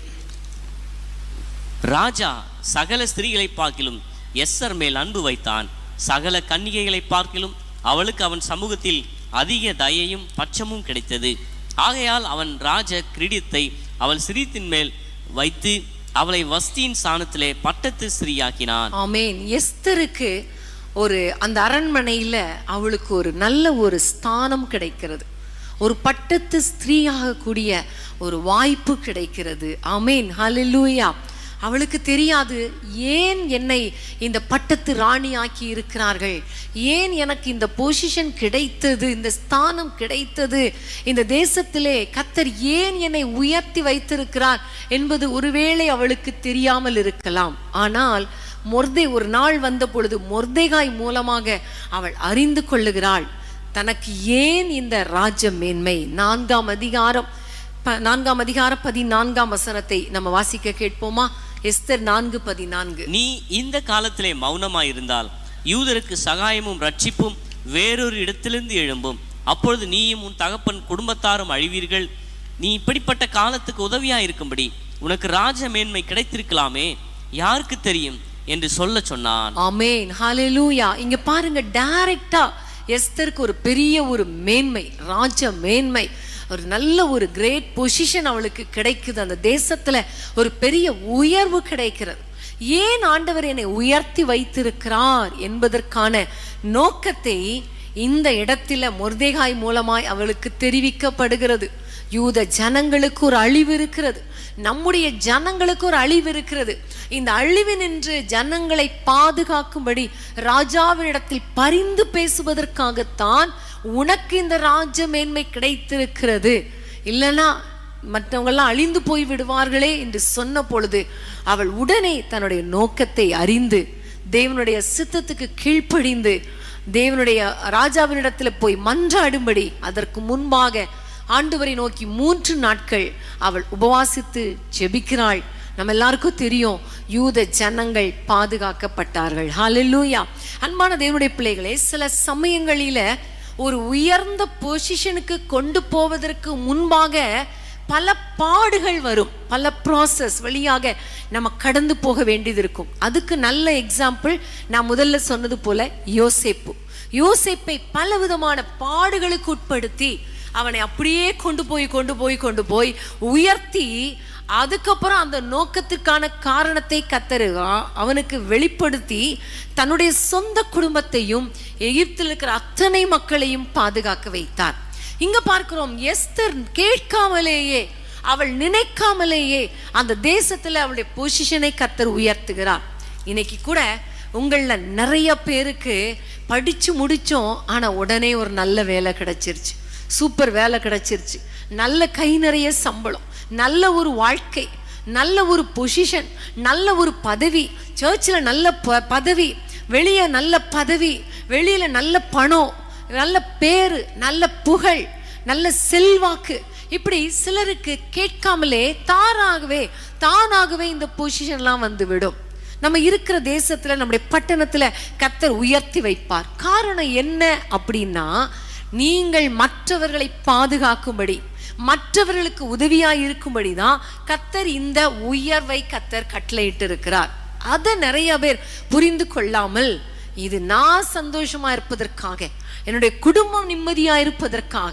ராஜா சகல ஸ்திரீகளை பார்க்கிலும் எஸ்தர் மேல் அன்பு வைத்தான். சகல கன்னிகைகளை பார்க்கிலும் அவளுக்கு அவன் சமூகத்தில் அதிக தயையும் பட்சமும் கிடைத்தது. ஆகையால் அவன் ராஜ கிரீடத்தை அவள் சிரீத்தின் மேல் வைத்து அவளை வஸ்தியின் ஸ்தானத்திலே பட்டத்து ஸ்திரீயாக்கினான். ஆமென். எஸ்தருக்கு ஒரு அந்த அரண்மனையில் அவளுக்கு ஒரு நல்ல ஒரு ஸ்தானம் கிடைக்கிறது, ஒரு பட்டத்து ஸ்திரீயாக கூடிய ஒரு வாய்ப்பு கிடைக்கிறது. ஆமென், ஹல்லேலூயா. அவளுக்கு தெரியாது, ஏன் என்னை இந்த பட்டத்து ராணி ஆக்கி இருக்கிறார்கள், ஏன் எனக்கு இந்த பொசிஷன் கிடைத்தது, இந்த ஸ்தானம் கிடைத்தது, இந்த தேசத்திலே கர்த்தர் ஏன் என்னை உயர்த்தி வைத்திருக்கிறார் என்பது ஒருவேளை அவளுக்கு தெரியாமல் இருக்கலாம். ஆனால் ஒரு நாள் வந்த பொழுது மொர்தெகாய் மூலமாக அவள் அறிந்து கொள்ளுகிறாள் தனக்கு ஏன் இந்த ராஜ மேன்மை. 4ஆம் அதிகாரம் 14ஆம் வசனத்தை நம்ம வாசிக்க கேட்போமா? எஸ்தர் 4:14. நீ இந்த காலத்திலே மௌனமாயிருந்தால் யூதருக்கு சகாயமும் ரட்சிப்பும் வேறொரு இடத்திலிருந்து எழும்பும். அப்பொழுது நீயும் உன் தகப்பன் குடும்பத்தாரும் அழிவீர்கள். நீ இப்படிப்பட்ட காலத்துக்கு உதவியா இருக்கும்படி உனக்கு ராஜ மேன்மை கிடைத்திருக்கலாமே, யாருக்கு தெரியும் என்று சொல்ல சொன்னான். ஆமென், ஹல்லேலூயா. இங்க பாருங்க, டைரக்டா எஸ்தருக்கு ஒரு பெரிய ஒரு மேன்மை, ராஜ மேன்மை, ஒரு நல்ல ஒரு கிரேட் பொசிஷன் அவளுக்கு கிடைக்குது. அந்த தேசத்துல ஒரு பெரிய உயர்வு கிடைக்கிறது. ஏன் ஆண்டவர் என்னை உயர்த்தி வைத்திருக்கிறார் என்பதற்கான நோக்கத்தை இந்த இடத்துல மொர்தெகாய் மூலமாய் அவளுக்கு தெரிவிக்கப்படுகிறது. யூத ஜனங்களுக்கு ஒரு அழிவு இருக்கிறது, நம்முடைய ஜனங்களுக்கு ஒரு அழிவு இருக்கிறது. இந்த அழிவு நின்று ஜனங்களை பாதுகாக்கும்படி ராஜாவினிடத்தில் பரிந்து பேசுவதற்காகத்தான் உனக்கு இந்த ராஜ மேன்மை கிடைத்திருக்கிறது, இல்லைன்னா மற்றவங்கெல்லாம் அழிந்து போய் விடுவார்களே என்று சொன்ன பொழுது அவள் உடனே தன்னுடைய நோக்கத்தை அறிந்து தேவனுடைய சித்தத்துக்கு கீழ்ப்படிந்து தேவனுடைய ராஜாவினிடத்தில் போய் மன்றாடும்படி அதற்கு முன்பாக ஆண்டவரை நோக்கி 3 நாட்கள் அவள் உபவாசித்து ஜெபிக்கிறாள். நம்ம எல்லாருக்கும் தெரியும், யூத ஜனங்கள் பாதுகாக்கப்பட்டார்கள். ஹல்லேலூயா. அன்பான தேவனுடைய பிள்ளைகளே, சில சமயங்களில ஒரு உயர்ந்த பொசிஷனுக்கு கொண்டு போவதற்கு முன்பாக பல பாடுகள் வரும், பல ப்ராசஸ் வழியாக நம்ம கடந்து போக வேண்டியது இருக்கும். அதுக்கு நல்ல எக்ஸாம்பிள் நான் முதல்ல சொன்னது போல யோசேப்பை பல விதமான பாடுகளுக்கு உட்படுத்தி அவனை அப்படியே கொண்டு போய் உயர்த்தி அதுக்கப்புறம் அந்த நோக்கத்திற்கான காரணத்தை கர்த்தர் அவனுக்கு வெளிப்படுத்தி தன்னுடைய சொந்த குடும்பத்தையும் எகிப்தில் இருக்கிற அத்தனை மக்களையும் பாதுகாக்க வைத்தார். இங்க பார்க்கிறோம், எஸ்தர் கேட்காமலேயே, அவள் நினைக்காமலேயே அந்த தேசத்துல அவளுடைய பொசிஷனை கர்த்தர் உயர்த்துகிறார். இன்னைக்கு கூட உங்கள நிறைய பேருக்கு படிச்சு முடிச்சோம், ஆனா உடனே ஒரு நல்ல வேலை கிடைச்சிருச்சு, சூப்பர் வேலை கிடைச்சிருச்சு, நல்ல கை நிறைய சம்பளம், நல்ல ஒரு வாழ்க்கை, நல்ல ஒரு பொசிஷன், நல்ல ஒரு பதவி, சர்ச்சில் நல்ல பதவி, வெளியே நல்ல பதவி, வெளியில நல்ல பணம், நல்ல பேரு, நல்ல புகழ், நல்ல செல்வாக்கு, இப்படி சிலருக்கு கேட்காமலே தானாகவே இந்த பொசிஷன்லாம் வந்து விடும். நம்ம இருக்கிற தேசத்துல, நம்முடைய பட்டணத்துல கர்த்தர் உயர்த்தி வைப்பார். காரணம் என்ன அப்படின்னா, நீங்கள் மற்றவர்களை பாதுகாக்கும்படி, மற்றவர்களுக்கு உதவியாய் இருக்கும்படி தான் கர்த்தர் இந்த உயர்வை கர்த்தர் கட்டளையிட்டு இருக்கிறார். அதை நிறைய பேர் புரிந்து கொள்ளாமல், இது நான் சந்தோஷமா இருப்பதற்காக, என்னுடைய குடும்பம் நிம்மதியா இருப்பதற்காக,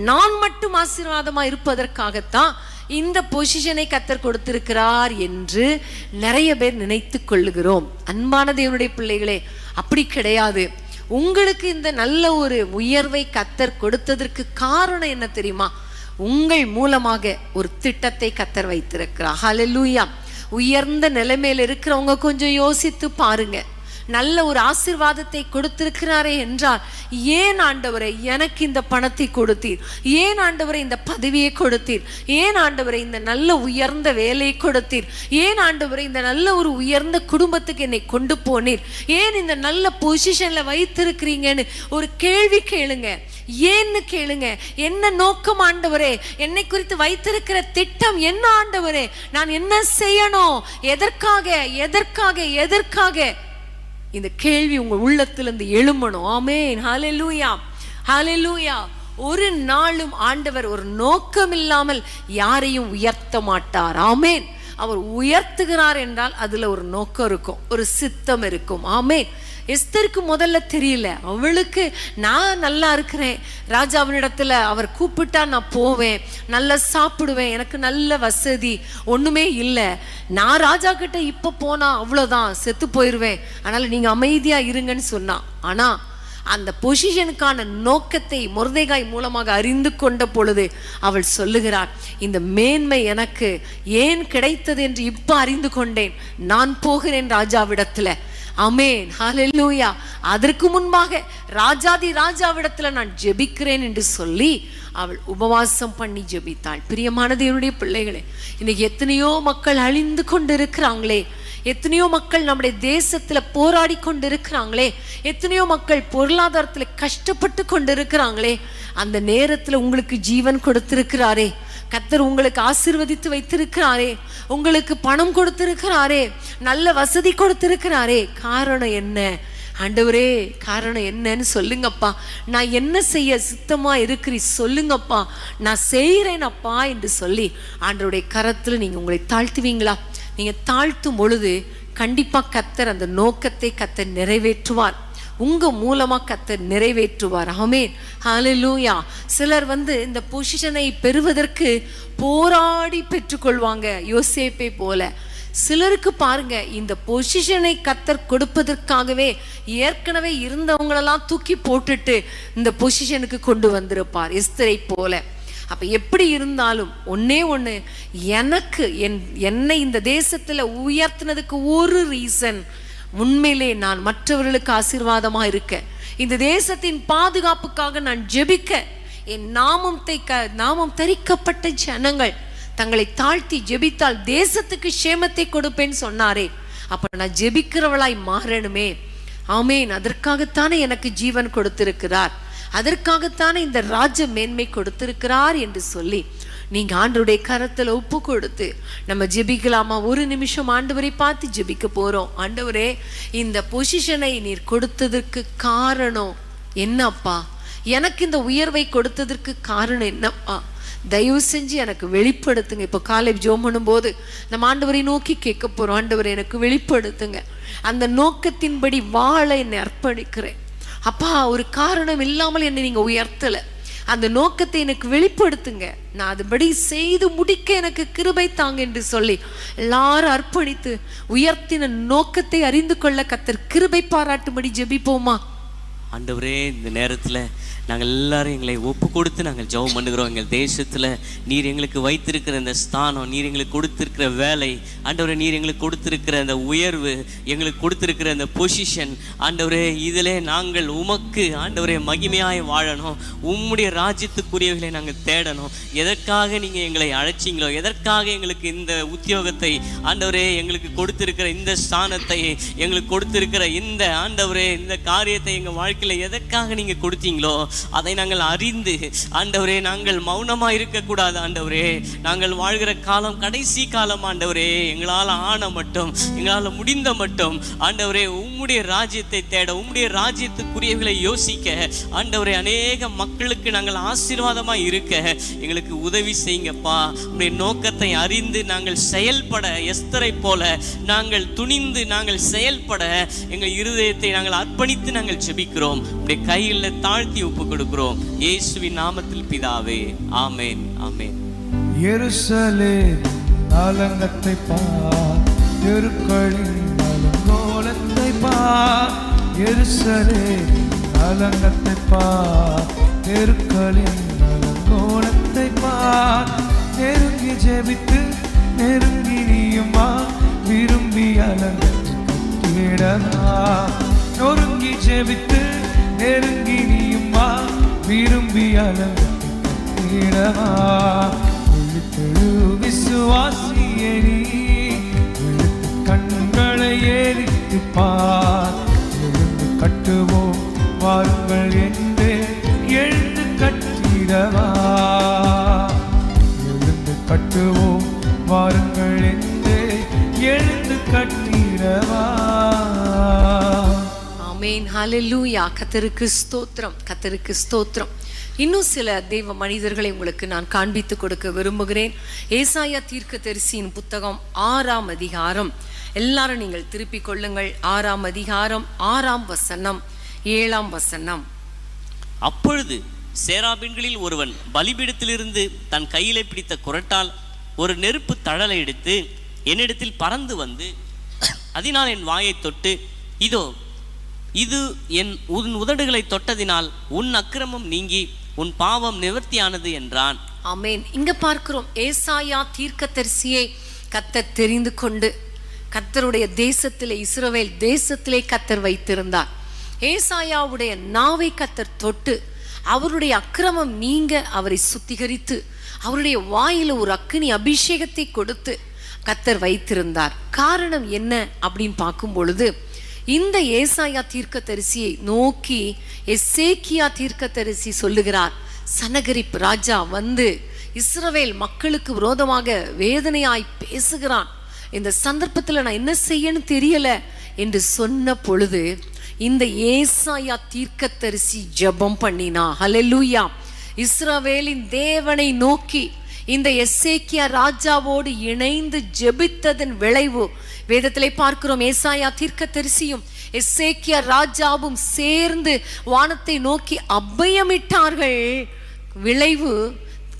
நான் மட்டும் ஆசீர்வாதமா இருப்பதற்காகத்தான் இந்த பொசிஷனை கர்த்தர் கொடுத்திருக்கிறார் என்று நிறைய பேர் நினைத்து கொள்ளுகிறோம். அன்பான தேவனுடைய பிள்ளைகளே, அப்படி கிடையாது. உங்களுக்கு இந்த நல்ல ஒரு உயர்வை கர்த்தர் கொடுத்ததற்கு காரணம் என்ன தெரியுமா? உங்கள் மூலமாக ஒரு திட்டத்தை கர்த்தர் வைத்திருக்கிறார். ஹல்லேலூயா. உயர்ந்த நிலைமையில இருக்கிறவங்க கொஞ்சம் யோசித்து பாருங்க. நல்ல ஒரு ஆசீர்வாதத்தை கொடுத்திருக்கிறாரே என்றால், ஏன் ஆண்டவரே எனக்கு இந்த பணத்தை கொடுத்தீர்? ஏன் ஆண்டவரே இந்த பதவியை கொடுத்தீர்? ஏன் ஆண்டவரே இந்த நல்ல உயர்ந்த வேலையை கொடுத்தீர்? ஏன் ஆண்டவரே இந்த நல்ல ஒரு உயர்ந்த குடும்பத்துக்கு என்னை கொண்டு போனீர்? ஏன் இந்த நல்ல பொசிஷன்ல வைத்திருக்கிறீங்கன்னு ஒரு கேள்வி கேளுங்க. ஏன்னு கேளுங்க. என்ன நோக்கம் ஆண்டவரே? என்னை குறித்து வைத்திருக்கிற திட்டம் என்ன ஆண்டவரே? நான் என்ன செய்யணும்? எதற்காக எதற்காக எதற்காக? இந்த கேள்வி உங்க உள்ளத்திலிருந்து எழும்பணும். ஆமென். ஹல்லேலூயா, ஹல்லேலூயா. ஒரு நாளும் ஆண்டவர் ஒரு நோக்கம் இல்லாமல் யாரையும் உயர்த்த மாட்டார். ஆமென். அவர் உயர்த்துகிறார் என்றால் அதுல ஒரு நோக்கம் இருக்கும், ஒரு சித்தம் இருக்கும். ஆமென். எஸ்தருக்கு முதல்ல தெரியல. அவளுக்கு நான் நல்லா இருக்கிறேன், ராஜாவினிடத்துல அவர் கூப்பிட்டா நான் போவேன், நல்லா சாப்பிடுவேன், எனக்கு நல்ல வசதி ஒண்ணுமே இல்லை, நான் ராஜா கிட்ட இப்ப போனா அவ்வளவுதான் செத்து போயிருவேன், அதனால நீங்க அமைதியா இருங்கன்னு சொன்னா. ஆனா அந்த பொசிஷனுக்கான நோக்கத்தை மொர்தெகாய் மூலமாக அறிந்து கொண்ட பொழுது அவள் சொல்லுகிறார், இந்த மேன்மை எனக்கு ஏன் கிடைத்தது என்று இப்ப அறிந்து கொண்டேன், நான் போகிறேன் ராஜாவிடத்துல. ஆமென். ஹல்லேலூயா. அதற்கு முன்பாக ராஜாதி ராஜாவிடத்துல நான் ஜெபிக்கிறேன் என்று சொல்லி அவள் உபவாசம் பண்ணி ஜெபித்தாள். பிரியமான தேவனுடைய பிள்ளைகளே, இன்னைக்கு எத்தனையோ மக்கள் அழிந்து கொண்டு இருக்கிறாங்களே, எத்தனையோ மக்கள் நம்முடைய தேசத்துல போராடி கொண்டு இருக்கிறாங்களே, எத்தனையோ மக்கள் பொருளாதாரத்துல கஷ்டப்பட்டு கொண்டு இருக்கிறாங்களே, அந்த நேரத்துல உங்களுக்கு ஜீவன் கொடுத்திருக்கிறாரே, கர்த்தர் உங்களுக்கு ஆசீர்வதித்து வைத்திருக்கிறாரே, உங்களுக்கு பணம் கொடுத்திருக்கிறாரே, நல்ல வசதி கொடுத்திருக்கிறாரே. காரணம் என்ன ஆண்டவரே? காரணம் என்னன்னு சொல்லுங்கப்பா. நான் என்ன செய்ய சித்தமா இருக்கிறீ சொல்லுங்கப்பா, நான் செய்கிறேனப்பா என்று சொல்லி ஆண்டவருடைய கரத்துல நீங்க உங்களை தாழ்த்துவீங்களா? நீங்க தாழ்த்தும் பொழுது கண்டிப்பா கர்த்தர் அந்த நோக்கத்தை கர்த்தர் நிறைவேற்றுவார். உங்க மூலமா கர்த்தர் நிறைவேற்றுவார். ஆமென். ஹல்லேலூயா. சிலர் இந்த பொசிஷனை பெறுவதற்கு போராடி பெற்றுக்கொள்வாங்க, யோசேப்பை போல. சிலருக்கு பாருங்க, இந்த பொசிஷனை கர்த்தர் கொடுப்பதற்காகவே ஏற்கனவே இருந்தவங்களெல்லாம் தூக்கி போட்டுட்டு இந்த பொசிஷனுக்கு கொண்டு வந்திருப்பார், எஸ்தரை போல. அப்ப எப்படி இருந்தாலும் ஒன்னே ஒண்ணு, எனக்கு என்னை இந்த தேசத்துல உயர்த்தினதுக்கு ஒரு ரீசன், உண்மையிலே நான் மற்றவர்களுக்கு ஆசீர்வாதமா இருக்க, இந்த தேசத்தின் பாதுகாப்புக்காக நான் ஜெபிக்க, என் நாமம் தரிக்கப்பட்ட ஜனங்கள் தங்களை தாழ்த்தி ஜெபித்தால் தேசத்துக்கு சேமத்தை கொடுப்பேன்னு சொன்னாரே, அப்ப நான் ஜெபிக்கிறவளாய் மாறணுமே. ஆமென். அதற்காகத்தானே எனக்கு ஜீவன் கொடுத்திருக்கிறார், அதற்காகத்தானே இந்த ராஜ மேன்மை கொடுத்திருக்கிறார் என்று சொல்லி நீங்க ஆண்டவருடைய கரத்துல ஒப்பு கொடுத்து நம்ம ஜெபிக்கலாமா? ஒரு நிமிஷம் ஆண்டவரை பார்த்து ஜெபிக்க போறோம். ஆண்டவரே, இந்த பொசிஷனை நீர் கொடுத்ததற்கு காரணம் என்னப்பா? எனக்கு இந்த உயர்வை கொடுத்ததற்கு காரணம் என்னப்பா? தயவு செஞ்சு எனக்கு வெளிப்படுத்துங்க. இப்போ காலை ஜெபம் பண்ணும்போது நம்ம ஆண்டவரை நோக்கி கேட்க போறோம். ஆண்டவரை எனக்கு வெளிப்படுத்துங்க, அந்த நோக்கத்தின்படி வாழ என்னை அர்ப்பணிக்கிறேன் அப்பா. ஒரு காரணம் இல்லாமல் என்னை நீங்க உயர்த்தல, அந்த நோக்கத்தை எனக்கு வெளிப்படுத்துங்க, நான் அதுபடி செய்து முடிக்க எனக்கு கிருபை தாங்க என்று சொல்லி எல்லாரும் அர்ப்பணித்து உயர்த்தின நோக்கத்தை அறிந்து கொள்ள கர்த்தர் கிருபை பாராட்டும்படி ஜெபிப்போமா? ஆண்டவரே, இந்த நேரத்தில் நாங்கள் எல்லாரும் எங்களை ஒப்பு கொடுத்து நாங்கள் ஜெபம் பண்ணுகிறோம். எங்கள் தேசத்தில் நீர் எங்களுக்கு வைத்திருக்கிற இந்த ஸ்தானம், நீர் எங்களுக்கு கொடுத்திருக்கிற வேலை, ஆண்டவரே நீர் எங்களுக்கு கொடுத்திருக்கிற அந்த உயர்வு, எங்களுக்கு கொடுத்திருக்கிற அந்த பொசிஷன், ஆண்டவரே இதிலே நாங்கள் உமக்கு ஆண்டவரே மகிமையாய் வாழணும், உம்முடைய ராஜ்யத்துக்குரியவர்களை நாங்கள் தேடணும். எதற்காக நீங்கள் எங்களை அழைச்சிங்களோ, எதற்காக எங்களுக்கு இந்த உத்தியோகத்தை ஆண்டவரே எங்களுக்கு கொடுத்திருக்கிற இந்த ஸ்தானத்தை, எங்களுக்கு கொடுத்திருக்கிற இந்த ஆண்டவரே இந்த காரியத்தை எங்கள் வாழ்க்கை கொடுக்கல, எதற்காக நீங்க கொடுத்தீங்களோ அதை நாங்கள் அறிந்து ஆண்டவரே நாங்கள் மௌனமா இருக்கக்கூடாது ஆண்டவரே. நாங்கள் வாழ்கிற காலம் கடைசி காலம் ஆண்டவரே. எங்களால் ஆன மட்டும், எங்களால் முடிந்த மட்டும் ஆண்டவரே உம்முடைய ராஜ்யத்தை தேட, உம்முடைய ராஜ்யத்துக்குரியவர்களை யோசிக்க ஆண்டவரே, அநேக மக்களுக்கு நாங்கள் ஆசீர்வாதமா இருக்க எங்களுக்கு உதவி செய்யுங்கப்பா. உம்முடைய நோக்கத்தை அறிந்து நாங்கள் செயல்பட, எஸ்தரை போல நாங்கள் துணிந்து நாங்கள் செயல்பட எங்கள் இருதயத்தை நாங்கள் அர்ப்பணித்து நாங்கள் ஜெபிக்கிறோம். உம்முடைய கையில் தாழ்த்தி ஒப்பு கொடுக்கிறோம் இயேசுவின் நாமத்தில் பிதாவே, ஆமென், ஆமென். எருசலேம் அலங்கத்தை பார், எருக்களின் அலங்கோலத்தை பார். எருசலேம் அலங்கத்தை பார், எருக்களின் அலங்கோலத்தை பார். நெருங்கி ஜெபித்து நெருங்கி நீயுமா, விரும்பி அலங்கத்தை கட்டிடமா. நொறுங்கி ஜெபித்து நெருங்கி நீயுமா, விரும்பி அலங்கத்தை கட்டிடமா. விழித்தெழு விசுவாசியே நீ, விழித்து கண்களை ஏறித்து பார். எழுந்து கட்டுவோம் வாருங்கள் என்று எழுந்து கட்டிடவா. எழுந்து கட்டுவோம் வாருங்கள் என்று எழுந்து கட்டிடவா. ஆமென், ஹல்லேலூயா. கர்த்தருக்கு ஸ்தோத்திரம், கர்த்தருக்கு ஸ்தோத்திரம். இன்னும் சில தெய்வ மனிதர்களை உங்களுக்கு நான் காண்பித்து கொடுக்க விரும்புகிறேன். ஏசாயா தீர்க்கதரிசியின் புத்தகம் 6ஆம் அதிகாரம். எல்லாரும் நீங்கள் திருப்பிக் கொள்ளுங்கள். 6ஆம் அதிகாரம் 6ஆம் வசனம் 7ஆம் வசனம். அப்பொழுது சேராபீன்களில் ஒருவன் பலிபீடத்திலிருந்து தன் கையிலே பிடித்த குறட்டால் ஒரு நெருப்பு தழலை எடுத்து என்னிடத்தில் பறந்து வந்து அதனால் என் வாயை தொட்டு, இதோ இது உன் உதடுகளை தொட்டதினால் உன் அக்கிரமம் நீங்கி உன் பாவம் நிவர்த்தியானது என்றான். ஆமென். இங்க பார்க்கிறோம், ஏசாயா தீர்க்கதரிசியை கர்த்தர் தெரிந்து கொண்டு கர்த்தருடைய தேசத்திலே, இஸ்ரவேல் தேசத்திலே கர்த்தர் வைத்திருந்தார். ஏசாயாவுடைய நாவை கர்த்தர் தொட்டு அவருடைய அக்கிரமம் நீங்க அவரை சுத்திகரித்து அவருடைய வாயில ஒரு அக்கினி அபிஷேகத்தை கொடுத்து கர்த்தர் வைத்திருந்தார். காரணம் என்ன அப்படின்னு பார்க்கும் பொழுது, இந்த ஏசாயா தீர்க்கதரிசியை நோக்கி எசேக்கியா தீர்க்கதரிசி சொல்லுகிறார், சனகரிப் ராஜா வந்து இஸ்ரவேல் மக்களுக்கு விரோதமாக வேதனையாய் பேசுகிறான். இந்த சந்தர்ப்பத்தில் நான் என்ன செய்யணும் தெரியல என்று சொன்ன பொழுது இந்த ஏசாயா தீர்க்கதரிசி ஜெபம் பண்ணினா. ஹல்லேலூயா. இஸ்ரவேலின் தேவனை நோக்கி இந்த எசேக்கியா ராஜாவோடு இணைந்து ஜெபித்ததன் விளைவு வேதத்திலே பார்க்கிறோம். ஏசாயா தீர்க்கதரிசியும் எசேக்கியா ராஜாவும் சேர்ந்து வானத்தை நோக்கி அபயமிட்டார்கள். விளைவு,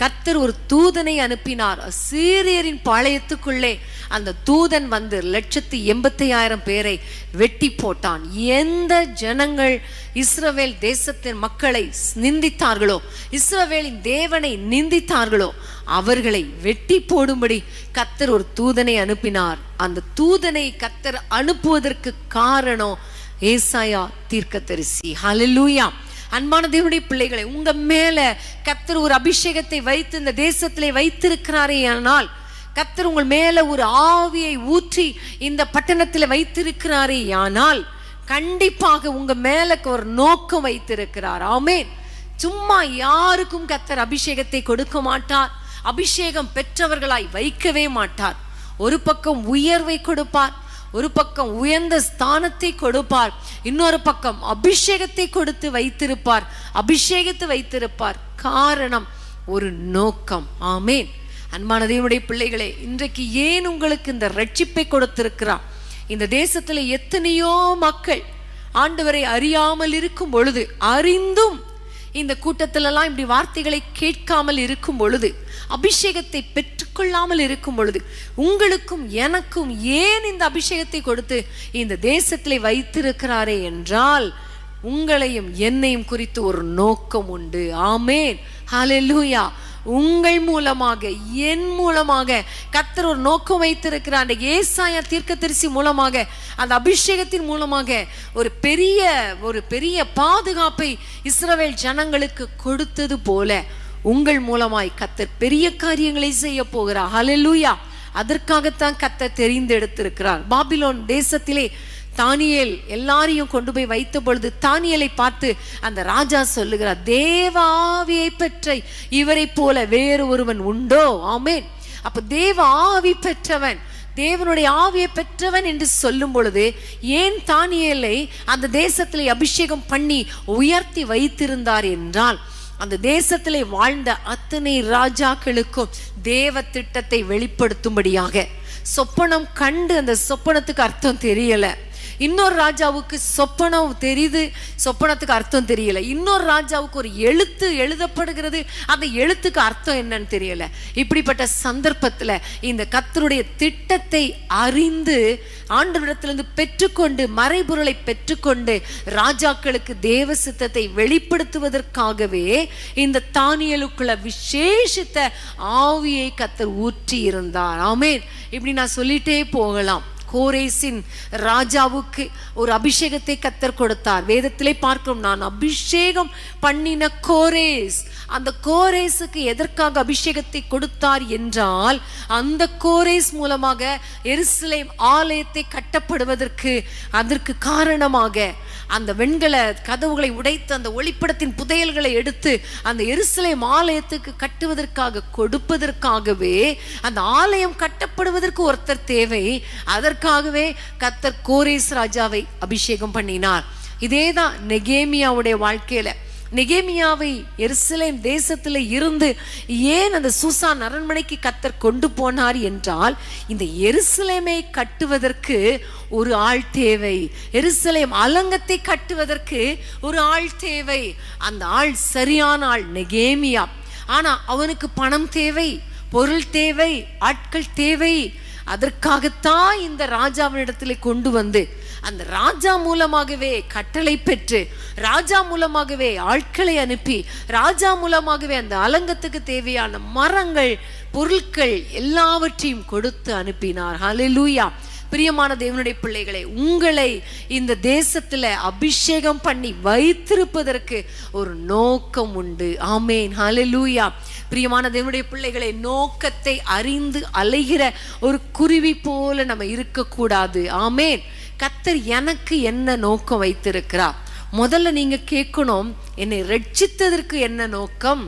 கர்த்தர் ஒரு தூதனை அனுப்பினார். சீரியரின் பாளையத்துக்குள்ளே அந்த தூதன் வந்து 1,85,000 பேரை வெட்டி போட்டான். எந்த ஜனங்கள் இஸ்ரவேல் தேசத்தின் மக்களை நிந்தித்தார்களோ, இஸ்ரவேலின் தேவனை நிந்தித்தார்களோ, அவர்களை வெட்டி போடும்படி கர்த்தர் ஒரு தூதனை அனுப்பினார். அந்த தூதனை கர்த்தர் அனுப்புவதற்கு காரணம் ஏசாயா தீர்க்கதரிசி. ஹல்லேலூயா. அன்பான தேவனுடைய பிள்ளைகளை, உங்க மேல கர்த்தர் ஒரு அபிஷேகத்தை வைத்து இந்த தேசத்திலே வைத்திருக்கிறாரே ஆனால், கர்த்தர் உங்கள் மேல ஒரு ஆவியை ஊற்றி இந்த பட்டணத்தில் வைத்திருக்கிறாரே ஆனால், கண்டிப்பாக உங்க மேல ஒரு நோக்கம் வைத்திருக்கிறார். ஆமென். சும்மா யாருக்கும் கர்த்தர் அபிஷேகத்தை கொடுக்க மாட்டார். அபிஷேகம் பெற்றவர்களாய் வைக்கவே மாட்டார். ஒரு பக்கம் உயர்வை கொடுப்பார், ஒரு பக்கம் உயர்ந்த ஸ்தானத்தை கொடுப்பார், இன்னொரு பக்கம் அபிஷேகத்தை கொடுத்து வைத்திருப்பார், அபிஷேகத்தை வைத்திருப்பார். காரணம், ஒரு நோக்கம். ஆமென். அன்பான தேவனுடைய பிள்ளைகளே, இன்றைக்கு ஏன் உங்களுக்கு இந்த ரட்சிப்பை கொடுத்திருக்கிறார்? இந்த தேசத்துல எத்தனையோ மக்கள் ஆண்டவரை அறியாமல் இருக்கும் பொழுது, அறிந்தும் இந்த கூட்டத்திலெல்லாம் இப்படி வார்த்தைகளை கேட்காமல் இருக்கும் பொழுது, அபிஷேகத்தை பெற்றுக்கொள்ளாமல் இருக்கும் பொழுது, உங்களுக்கும் எனக்கும் ஏன் இந்த அபிஷேகத்தை கொடுத்து இந்த தேசத்திலே வைத்திருக்கிறாரே என்றால், உங்களையும் என்னையும் குறித்து ஒரு நோக்கம் உண்டு. ஆமென். ஹல்லேலூயா. உங்கள் மூலமாக, என் மூலமாக கர்த்தர் ஒரு நோக்கம் வைத்திருக்கிறார். அந்த ஏசாயா தீர்க்கதரிசி மூலமாக, அந்த அபிஷேகத்தின் மூலமாக ஒரு பெரிய பாதுகாப்பை இஸ்ரவேல் ஜனங்களுக்கு கொடுத்தது போல உங்கள் மூலமாய் கர்த்தர் பெரிய காரியங்களை செய்ய போகிறார். ஹல்லேலூயா. அதற்காகத்தான் கர்த்தர் தெரிந்தெடுத்திருக்கிறார். பாபிலோன் தேசத்திலே தானியேல் எல்லாரையும் கொண்டு போய் வைத்த பொழுது தானியேலை பார்த்து அந்த ராஜா சொல்லுகிறார், தேவ ஆவியை பெற்ற இவரை போல வேறு ஒருவன் உண்டோ? ஆமென். அப்ப தேவ ஆவி பெற்றவன், தேவனுடைய ஆவியை பெற்றவன் என்று சொல்லும் பொழுது ஏன் தானியேலை அந்த தேசத்திலே அபிஷேகம் பண்ணி உயர்த்தி வைத்திருந்தார் என்றால், அந்த தேசத்திலே வாழ்ந்த அத்தனை ராஜாக்களுக்கும் தேவ திட்டத்தை வெளிப்படுத்தும்படியாக. சொப்பனம் கண்டு அந்த சொப்பனத்துக்கு அர்த்தம் தெரியல. இன்னொரு ராஜாவுக்கு சொப்பனம் தெரியுது, சொப்பனத்துக்கு அர்த்தம் தெரியல. இன்னொரு ராஜாவுக்கு ஒரு எழுத்து எழுதப்படுகிறது, அந்த எழுத்துக்கு அர்த்தம் என்னன்னு தெரியல. இப்படிப்பட்ட சந்தர்ப்பத்துல இந்த கர்த்தருடைய திட்டத்தை அறிந்து ஆண்டவரிடத்திலிருந்து பெற்றுக்கொண்டு மறைபொருளை பெற்றுக்கொண்டு ராஜாக்களுக்கு தேவ சித்தத்தை வெளிப்படுத்துவதற்காகவே இந்த தானியேலுக்குள்ள விசேஷித்த ஆவியை கர்த்தர் ஊற்றி இருந்தார். ஆமென். இப்படி நான் சொல்லிட்டே போகலாம். கோரேசின் ராஜாவுக்கு ஒரு அபிஷேகத்தை கர்த்தர் கொடுத்தார். வேதத்திலே பார்க்கிறோம், நான் அபிஷேகம் பண்ணின கோரேஸ். அந்த கோரேசுக்கு எதற்காக அபிஷேகத்தை கொடுத்தார் என்றால், அந்த கோரேஸ் மூலமாக எருசலேம் ஆலயத்தை கட்டப்படுவதற்கு அதற்கு காரணமாக அந்த வெண்கல கதவுகளை உடைத்து அந்த ஒளிப்படத்தின் புதையல்களை எடுத்து அந்த எருசலேம் ஆலயத்துக்கு கட்டுவதற்காக கொடுப்பதற்காகவே, அந்த ஆலயம் கட்டப்படுவதற்கு ஒருத்தர் தேவை. அதற்காகவே கர்த்தர் கோரேஸ் ராஜாவை அபிஷேகம் பண்ணினார். இதேதான் நெகேமியாவுடைய வாழ்க்கையில. நெகேமியாவை எருசலேம் தேசத்துல இருந்து ஏன் அந்த சூசான் அரண்மனைக்கு கர்த்தர் கொண்டு போனார் என்றால், இந்த எருசலேமை கட்டுவதற்கு ஒரு ஆள் தேவை. எருசலேம் அலங்கத்தை கட்டுவதற்கு ஒரு ஆள் தேவை. அந்த ஆள் சரியான ஆள் நெகேமியா. ஆனா அவனுக்கு பணம் தேவை, பொருள் தேவை, ஆட்கள் தேவை. அதற்காகத்தான் இந்த ராஜாவினிடத்திலே கொண்டு வந்து அந்த ராஜா மூலமாகவே கட்டளை பெற்று, ராஜா மூலமாகவே ஆட்களை அனுப்பி, ராஜா மூலமாகவே அந்த அலங்கத்துக்கு தேவையான மரங்கள், பொருட்கள் எல்லாவற்றையும் கொடுத்து அனுப்பினார். ஹல்லேலூயா. பிரியமான தேவனுடைய பிள்ளைகளை, உங்களை இந்த தேசத்துல அபிஷேகம் பண்ணி வைத்திருப்பதற்கு ஒரு நோக்கம் உண்டு. ஆமேன். ஹல்லேலூயா. பிரியமான தேவனுடைய பிள்ளைகளை, நோக்கத்தை அறிந்து அலைகிற ஒரு குருவி போல நம்ம இருக்கக்கூடாது. ஆமேன். கர்த்தர் எனக்கு என்ன நோக்கம் வைத்திருக்கிறார்? முதல்ல நீங்க கேட்கணும், என்னை ரட்சித்ததற்கு என்ன நோக்கம்,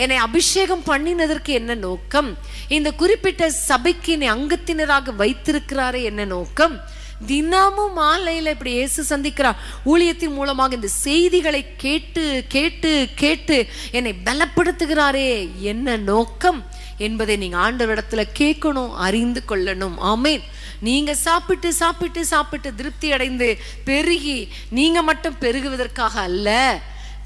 என்னை அபிஷேகம் பண்ணினதற்கு என்ன நோக்கம், இந்த குறிப்பிட்ட சபைக்கு என்னை அங்கத்தினராக வைத்திருக்கிறாரே என்ன நோக்கம். தினமும் மாலையில இப்படி இயேசு சந்திக்கிறார். ஊழியத்தின் மூலமாக இந்த செய்திகளை கேட்டு கேட்டு கேட்டு என்னை பலப்படுத்துகிறாரே என்ன நோக்கம் என்பதை நீங்க ஆண்டவரிடத்துல கேட்கணும், அறிந்து கொள்ளணும். ஆமேன். நீங்க சாப்பிட்டு சாப்பிட்டு சாப்பிட்டு திருப்தி அடைந்து பெருகி நீங்க மட்டும் பெருகுவதற்காக அல்ல,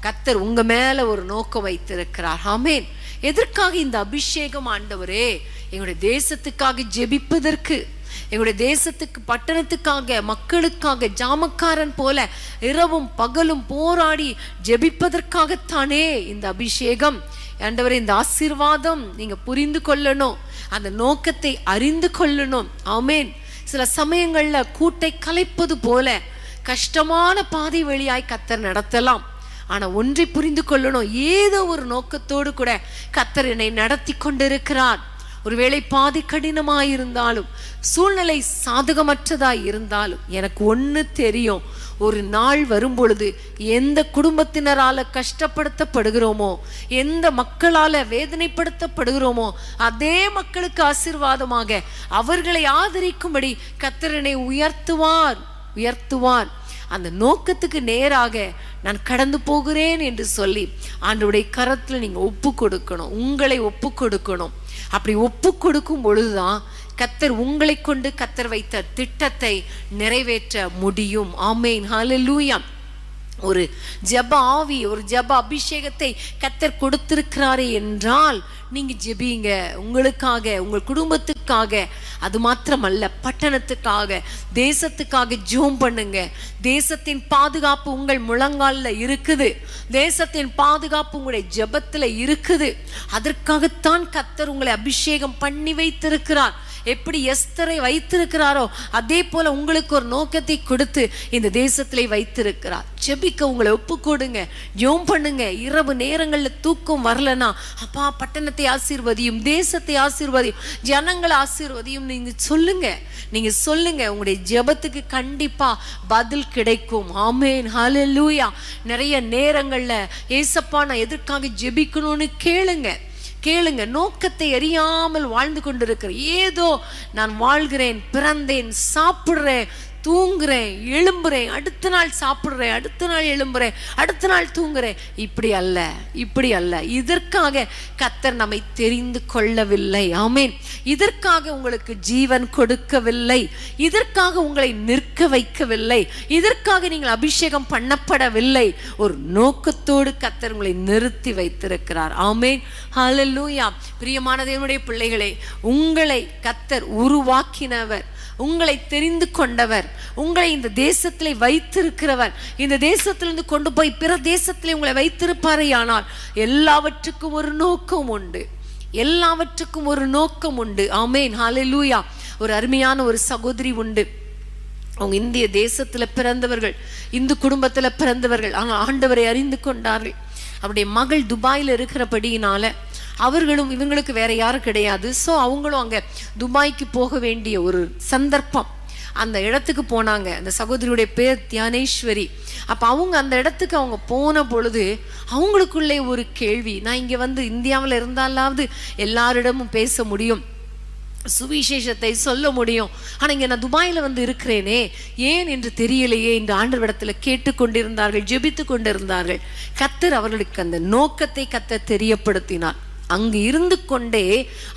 கர்த்தர் உங்க மேல ஒரு நோக்கம் வைத்திருக்கிறார். ஆமேன். எதற்காக இந்த அபிஷேகம்? ஆண்டவரே, எங்களுடைய தேசத்துக்காக ஜெபிப்பதற்கு, எங்களுடைய தேசத்துக்கு, பட்டணத்துக்காக, மக்களுக்காக ஜாமக்காரன் போல இரவும் பகலும் போராடி ஜெபிப்பதற்காகத்தானே இந்த அபிஷேகம். ஆண்டவரே, இந்த ஆசீர்வாதம் நீங்க புரிந்து கொள்ளணும், அந்த நோக்கத்தை அறிந்து கொள்ளணும். ஆமேன். சில சமயங்கள்ல கூட்டை கலைப்பது போல கஷ்டமான பாதை வழியாய் கர்த்தர் நடத்தலாம். ஆனா ஒன்றை புரிந்து கொள்ளணும், ஏதோ ஒரு நோக்கத்தோடு கூட கர்த்தர் என்னை நடத்தி கொண்டிருக்கிறார். ஒருவேளை பாதி கடினமாயிருந்தாலும், சூழ்நிலை சாதகமற்றதாய் இருந்தாலும், எனக்கு ஒண்ணு தெரியும், ஒரு நாள் வரும் பொழுது எந்த குடும்பத்தினரால கஷ்டப்படுத்தப்படுகிறோமோ, எந்த மக்களால வேதனைப்படுத்தப்படுகிறோமோ, அதே மக்களுக்கு ஆசீர்வாதமாக அவர்களை ஆதரிக்கும்படி கர்த்தர் என்னை உயர்த்துவார். அந்த நோக்கத்துக்கு நேராக நான் கடந்து போகிறேன் என்று சொல்லி ஆண்டவருடைய கரத்துல நீங்க ஒப்பு கொடுக்கணும், உங்களை ஒப்பு கொடுக்கணும். அப்படி ஒப்பு கொடுக்கும் பொழுதுதான் கர்த்தர் உங்களை கொண்டு கர்த்தர் வைத்த திட்டத்தை நிறைவேற்ற முடியும். ஆமேன். ஹல்லேலூயா. ஒரு ஜெப ஆவி, ஒரு ஜெப அபிஷேகத்தை கர்த்தர் கொடுத்திருக்கிறாரே என்றால் நீங்க ஜெபிங்க, உங்களுக்காக, உங்கள் குடும்பத்துக்காக, அது மாத்திரமல்ல பட்டணத்துக்காக, தேசத்துக்காக ஜெபம் பண்ணுங்க. தேசத்தின் பாதுகாப்பு உங்கள் முழங்கால்ல இருக்குது, தேசத்தின் பாதுகாப்பு உங்களுடைய ஜெபத்துல இருக்குது. அதற்காகத்தான் கர்த்தர் உங்களை அபிஷேகம் பண்ணி வைத்திருக்கிறார். எப்படி எஸ்தரை வைத்திருக்கிறாரோ அதே போல உங்களுக்கு ஒரு நோக்கத்தை கொடுத்து இந்த தேசத்திலே வைத்திருக்கிறார். ஜெபிக்க உங்களை ஒப்பு கொடுங்க, ஜெபம் பண்ணுங்க. இரவு நேரங்கள்ல தூக்கம் வரலனா, அப்பா பட்டணத்தை ஆசீர்வதியும், தேசத்தை ஆசீர்வதியும், ஜனங்களை ஆசீர்வதியும் நீங்க சொல்லுங்க. நீங்க சொல்லுங்க, உங்களுடைய ஜெபத்துக்கு கண்டிப்பா பதில் கிடைக்கும். ஆமென், ஹல்லேலூயா. நிறைய நேரங்கள்ல ஏசப்பா நான் எதற்காக ஜெபிக்கணும்னு கேளுங்க. நோக்கத்தை அறியாமல் வாழ்ந்து கொண்டிருக்கிற, ஏதோ நான் வாழ்கிறேன், பிறந்தேன், சாப்பிடுறேன், தூங்குறேன், எழும்புறேன், அடுத்த நாள் சாப்பிடுறேன், அடுத்த நாள் எழும்புறேன், அடுத்த நாள் தூங்குறேன், இப்படி அல்ல. இதற்காக கர்த்தர் நம்மை தெரிந்து கொள்ளவில்லை. ஆமென். இதற்காக உங்களுக்கு ஜீவன் கொடுக்கவில்லை, இதற்காக உங்களை நிற்க வைக்கவில்லை, இதற்காக நீங்கள் அபிஷேகம் பண்ணப்படவில்லை. ஒரு நோக்கத்தோடு கர்த்தர் உங்களை நிறுத்தி வைத்திருக்கிறார். ஆமென், ஹல்லேலூயா. பிரியமான தேவனுடைய பிள்ளைகளே, உங்களை கர்த்தர் உருவாக்கினவர், உங்களை தெரிந்து கொண்டவர், உங்களை இந்த தேசத்திலே வைத்திருக்கிறவர், இந்த தேசத்திலிருந்து கொண்டு போய் பிற தேசத்திலே உங்களை வைத்திருப்பாரே. ஆனால் எல்லாவற்றுக்கும் ஒரு நோக்கம் உண்டு. ஆமென், ஹல்லேலூயா. ஒரு அருமையான ஒரு சகோதரி உண்டு. அவங்க இந்திய தேசத்துல பிறந்தவர்கள், இந்து குடும்பத்துல பிறந்தவர்கள். ஆனால் ஆண்டவரை அறிந்து கொண்டார்கள். அவருடைய மகள் துபாயில் இருக்கிறபடியினால அவர்களும், இவங்களுக்கு வேற யாரும் கிடையாது. ஸோ அவங்களும் அங்கே துபாய்க்கு போக வேண்டிய ஒரு சந்தர்ப்பம். அந்த இடத்துக்கு போனாங்க. அந்த சகோதரியுடைய பேர் தியானேஸ்வரி. அப்போ அவங்க அந்த இடத்துக்கு அவங்க போன பொழுது அவங்களுக்குள்ளே ஒரு கேள்வி, நான் இங்கே வந்து இந்தியாவில் இருந்தாலாவது எல்லாரிடமும் பேச முடியும், சுவிசேஷத்தை சொல்ல முடியும், ஆனால் இங்கே நான் துபாயில் வந்து இருக்கிறேனே, ஏன் என்று தெரியலையே என்று ஆண்டவரிடத்தில் கேட்டுக்கொண்டிருந்தார்கள், ஜெபித்து கொண்டிருந்தார்கள். கர்த்தர் அவர்களுக்கு அந்த நோக்கத்தை கர்த்தர் தெரியப்படுத்தினார். அங்கு இருந்து கொண்டே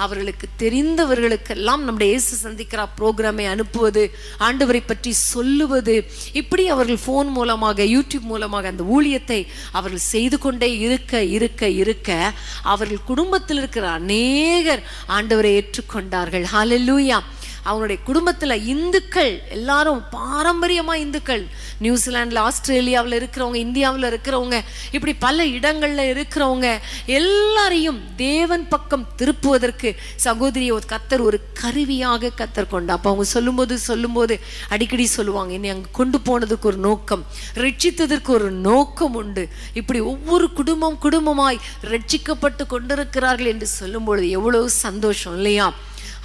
அவர்களுக்கு தெரிந்தவர்களுக்கெல்லாம் நம்முடைய இயேசு சந்திக்கிறா ப்ரோக்ராமை அனுப்புவது, ஆண்டவரை பற்றி சொல்லுவது, இப்படி அவர்கள் ஃபோன் மூலமாக, யூடியூப் மூலமாக அந்த ஊழியத்தை அவர்கள் செய்து கொண்டே இருக்க அவர்கள் குடும்பத்தில் இருக்கிற அநேகர் ஆண்டவரை ஏற்றுக்கொண்டார்கள். ஹல்லேலூயா. அவங்களுடைய குடும்பத்தில் இந்துக்கள் எல்லாரும் பாரம்பரியமாக இந்துக்கள், நியூசிலாண்டில், ஆஸ்திரேலியாவில் இருக்கிறவங்க, இந்தியாவில் இருக்கிறவங்க, இப்படி பல இடங்களில் இருக்கிறவங்க எல்லாரையும் தேவன் பக்கம் திருப்புவதற்கு சகோதரியை கர்த்தர் ஒரு கருவியாக கர்த்தர் கொண்டா. அப்போ அவங்க சொல்லும்போது அடிக்கடி சொல்லுவாங்க, என்னை அங்கே கொண்டு போனதுக்கு ஒரு நோக்கம், ரட்சித்ததற்கு ஒரு நோக்கம் உண்டு. இப்படி ஒவ்வொரு குடும்பமாய் ரட்சிக்கப்பட்டு கொண்டிருக்கிறார்கள் என்று சொல்லும்பொழுது எவ்வளவு சந்தோஷம் இல்லையா?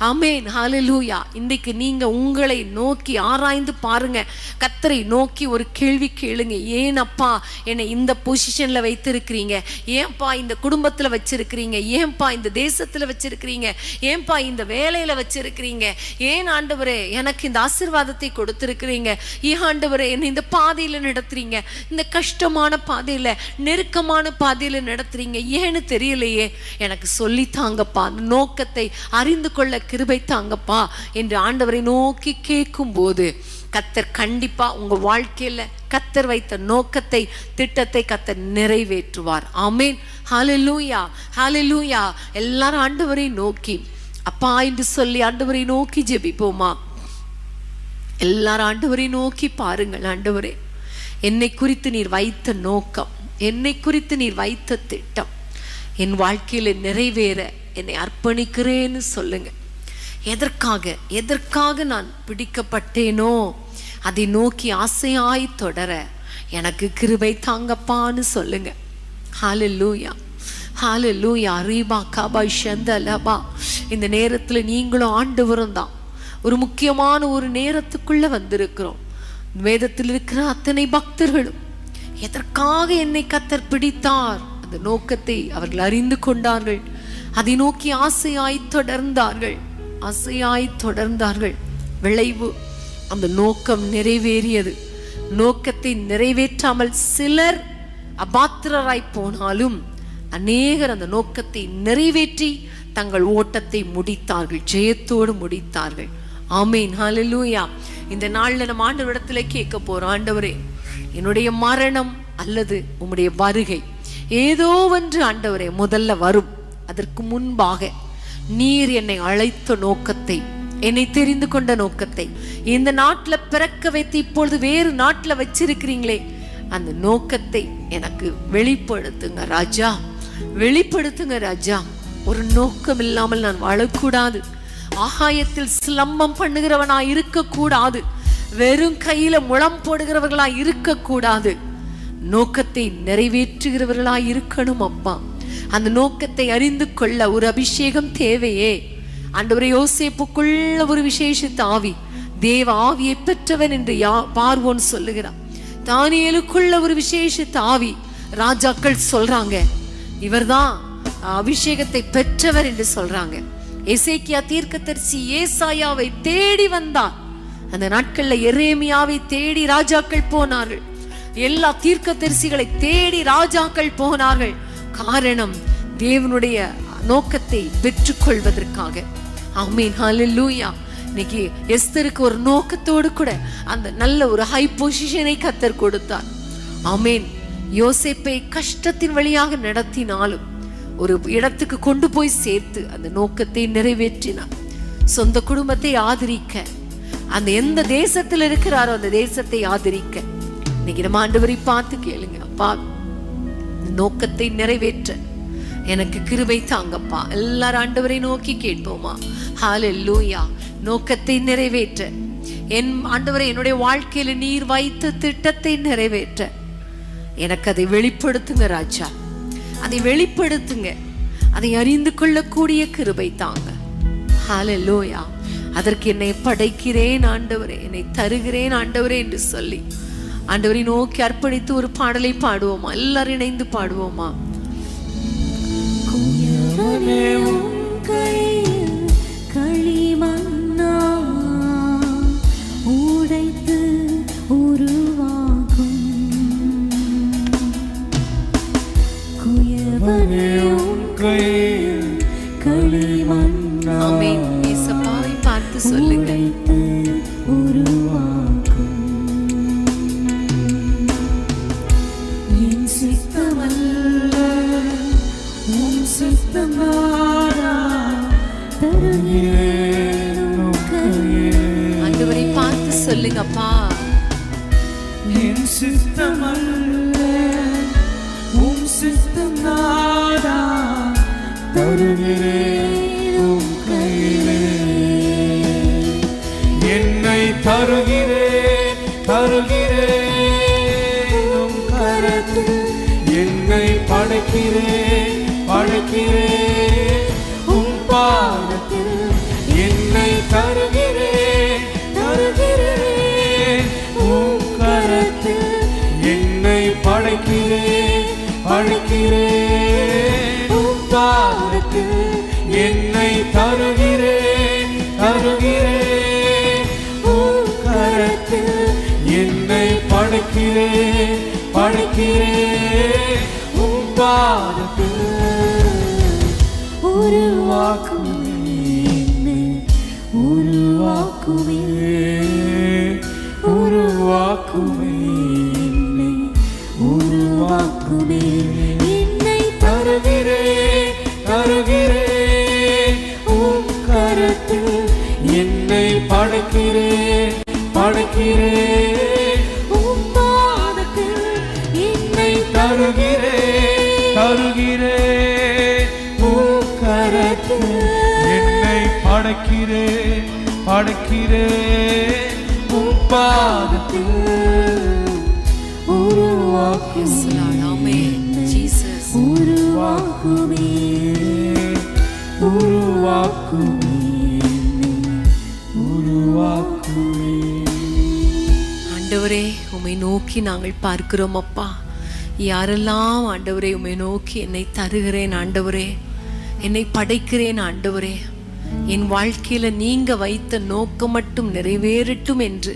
ஆமென், ஹல்லேலூயா. இன்றைக்கு நீங்க உங்களை நோக்கி ஆராய்ந்து பாருங்க. கர்த்தரை நோக்கி ஒரு கேள்வி கேளுங்க. ஏன் அப்பா என்னை இந்த பொசிஷன்ல வைத்திருக்கிறீங்க? ஏன்பா இந்த குடும்பத்துல வச்சிருக்கிறீங்க? ஏன்பா இந்த தேசத்துல வச்சிருக்கிறீங்க? ஏன்பா இந்த வேலையில வச்சிருக்கிறீங்க? ஏன் ஆண்டவரே எனக்கு இந்த ஆசீர்வாதத்தை கொடுத்திருக்கிறீங்க? ஏன் ஆண்டவரே என்னை இந்த பாதையில நடத்துறீங்க? இந்த கஷ்டமான பாதையில, நெருக்கமான பாதையில நடத்துறீங்க, ஏன்னு தெரியலையே, எனக்கு சொல்லித்தாங்கப்பா, அந்த நோக்கத்தை அறிந்து கொள்ள கிருபை தாங்கப்பா என்று ஆண்டவரை நோக்கி கேட்கும் போது கர்த்தர் கண்டிப்பா உங்க வாழ்க்கையில கர்த்தர் வைத்த நோக்கத்தை, திட்டத்தை கர்த்தர் நிறைவேற்றுவார். ஆமென், ஹல்லேலூயா, ஹல்லேலூயா. எல்லாரும் ஆண்டவரை நோக்கி அப்பா என்று சொல்லி ஆண்டவரை நோக்கி ஜெபிப்போமா? எல்லாரும் ஆண்டவரை நோக்கி பாருங்கள். ஆண்டவரே, என்னை குறித்து நீர் வைத்த நோக்கம், என்னை குறித்து நீர் வைத்த திட்டம் என் வாழ்க்கையில நிறைவேற என்னை அர்ப்பணிக்கிறேன்னு சொல்லுங்க. எதற்காக நான் பிடிக்கப்பட்டேனோ அதை நோக்கி ஆசையாய் தொடர எனக்கு கிருபை தாங்கப்பான்னு சொல்லுங்க. ஹல்லேலூயா, ஹல்லேலூயா. ரீபா காபா ஷந்தலபா. இந்த நேரத்துல நீங்களும் ஆண்டவரும் தான் ஒரு முக்கியமான ஒரு நேரத்துக்குள்ள வந்திருக்கிறோம். வேதத்தில் இருக்கிற அத்தனை பக்தர்களும் எதற்காக என்னை கர்த்தர் பிடித்தார், அந்த நோக்கத்தை அவர்கள் அறிந்து கொண்டார்கள். அதை நோக்கி ஆசையாய் தொடர்ந்தார்கள். விளைவு, அந்த நோக்கம் நிறைவேறியது. நோக்கத்தை நிறைவேற்றாமல் சிலர் அபாத்திரராய் போனாலும் அநேகர் அந்த நோக்கத்தை நிறைவேற்றி தங்கள் ஓட்டத்தை முடித்தார்கள், ஜெயத்தோடு முடித்தார்கள். ஆமென், ஹல்லேலூயா. இந்த நாள்ல நம்ம ஆண்டவரிடத்துல கேட்க போறோம், ஆண்டவரே என்னுடைய மரணம் அல்லது உம்முடைய வருகை ஏதோ ஒன்று ஆண்டவரே முதல்ல வரும். அதற்கு முன்பாக நீர் என்னை அழைத்த நோக்கத்தை, என்னை தெரிந்து கொண்ட நோக்கத்தை, இந்த நாட்டுல பிறக்க வைத்து இப்பொழுது வேறு நாட்டுல வச்சிருக்கிறீங்களே, அந்த நோக்கத்தை எனக்கு வெளிப்படுத்துங்க ராஜா, வெளிப்படுத்துங்க ராஜா. ஒரு நோக்கம் இல்லாமல் நான் வாழக்கூடாது. ஆகாயத்தில் சிலம்பம் பண்ணுகிறவனாய் இருக்க கூடாது. வெறும் கையில முழம் போடுகிறவர்களாய் இருக்க கூடாது. நோக்கத்தை நிறைவேற்றுகிறவர்களாய் இருக்கணும் அப்பா. அந்த நோக்கத்தை அறிந்து கொள்ள ஒரு அபிஷேகம் தேவையே. ஆண்டவரே, யோசேப்புக்குள்ள ஒரு விசேஷித்த ஆவி, தேவ ஆவியை பெற்றவன் என்று பார்வோன் சொல்லுகிறான். தானியேலுக்குள்ள ஒரு விசேஷித்த ஆவி, ராஜாக்கள் சொல்றாங்க இவர்தான் அபிஷேகத்தை பெற்றவர் என்று சொல்றாங்க. எசேக்கியா தீர்க்கதரிசி ஏசாயாவை தேடி வந்தார். அந்த நாட்கள்ல எரேமியாவை தேடி ராஜாக்கள் போனார்கள். எல்லா தீர்க்கதரிசிகளை தேடி ராஜாக்கள் போனார்கள். காரணம், தேவனுடைய நோக்கத்தை பெற்றுக்கொள்வதற்காக. ஆமென், ஹல்லேலூயா. இன்னைக்கு எஸ்தருக்கு ஒரு நோக்கத்தோடு கூட அந்த நல்ல ஒரு ஹை பொசிஷனை கர்த்தர் கொடுத்தார். ஆமென். யோசேப்பை கஷ்டத்தின் வழியாக நடத்தினாலும் ஒரு இடத்துக்கு கொண்டு போய் சேர்த்து அந்த நோக்கத்தை நிறைவேற்றினார். சொந்த குடும்பத்தை ஆதரிக்க, அந்த எந்த தேசத்தில் இருக்கிறாரோ அந்த தேசத்தை ஆதரிக்க. இன்னைக்கு நம்ம ஆண்டவரை பார்த்து கேளுங்க, அப்பா நோக்கத்தை நிறைவேற்ற எனக்கு கிருபை தாங்கப்பா. எல்லாரும் ஆண்டவரை நோக்கி கேட்போமா? ஹல்லேலூயா. நோக்கத்தை நிறைவேற்ற என் ஆண்டவரை, என்னுடைய வாழ்க்கையில நீர் வைத்த திட்டத்தை நிறைவேற்ற எனக்கு அதை வெளிப்படுத்துங்க ராஜா. அதை வெளிப்படுத்துங்க. அதை அறிந்து கொள்ளக்கூடிய கிருபை தாங்க. ஹல்லேலூயா. அதற்கு என்னை படைக்கிறேன் ஆண்டவரே, என்னை தருகிறேன் ஆண்டவரே என்று சொல்லி ஆண்டவரை நோக்கி அர்ப்பணித்து ஒரு பாடலை பாடுவோமா? எல்லாரும் இணைந்து பாடுவோமா? களிமண்ணா உடைத்து உருவாகும் குயவனே உன் கையில் களிமண்ணா. ஆமென். இயேசுவை பார்த்து சொல்லுங்க, உருவாக்கும் என் சித்தமல்ல உன் சித்தமாடா ஆண்டவரை பார்த்து சொல்லுங்கப்பா. என் சித்தமல்ல உம் சித்தம் நாடா, தருகிறேன் உம் கையிலே. என்னை தருகிறேன் தருகிறேன் உம் கரத்தில். என்னை படைக்கிறேன் படைக்கிறேன் உம் பாதத்தில். என்னை தருகிறேன் தருகிறேன் உம் கரத்தில். என்னை படைக்கிறேன் படைக்கிறேன் உம் பாதத்தில். என்னை தருகிறேன் தருகிறேன் உம் கரத்தில். என்னை படைக்கிறேன் படைக்கிறேன் உம் பாதத்தில். உருவாக்குமே என்னை, உருவாக்குமே உருவாக்குமே என்னை, உருவாக்குமே என்னை. தருகிறேன் தருகிறேன் உம் கரத்தில். என்னை படைக்கிறேன் படைக்கிறேன் உம் பாதத்தில். என்னை தருகிறேன் தருகிறேன் உம் கரத்தில். என்னை படைக்கிறேன் படைக்கிறேன் உம் பாதத்தில். உருவாக்குமே ஆமென். ஜீசஸ். உருவாக்குமே உருவாக்குமே உருவாக்குமே. ஆண்டவரே, உம்மை நோக்கி நாங்கள் பார்க்கிறோம் அப்பா. யாரெல்லாம் ஆண்டவரே உம்மை நோக்கி என்னை தருகிறேன் ஆண்டவரே, என்னை படைக்கிறேன் ஆண்டவரே, என் வாழ்க்கையில நீங்க வைத்த நோக்கம் மட்டும் நிறைவேறட்டும் என்று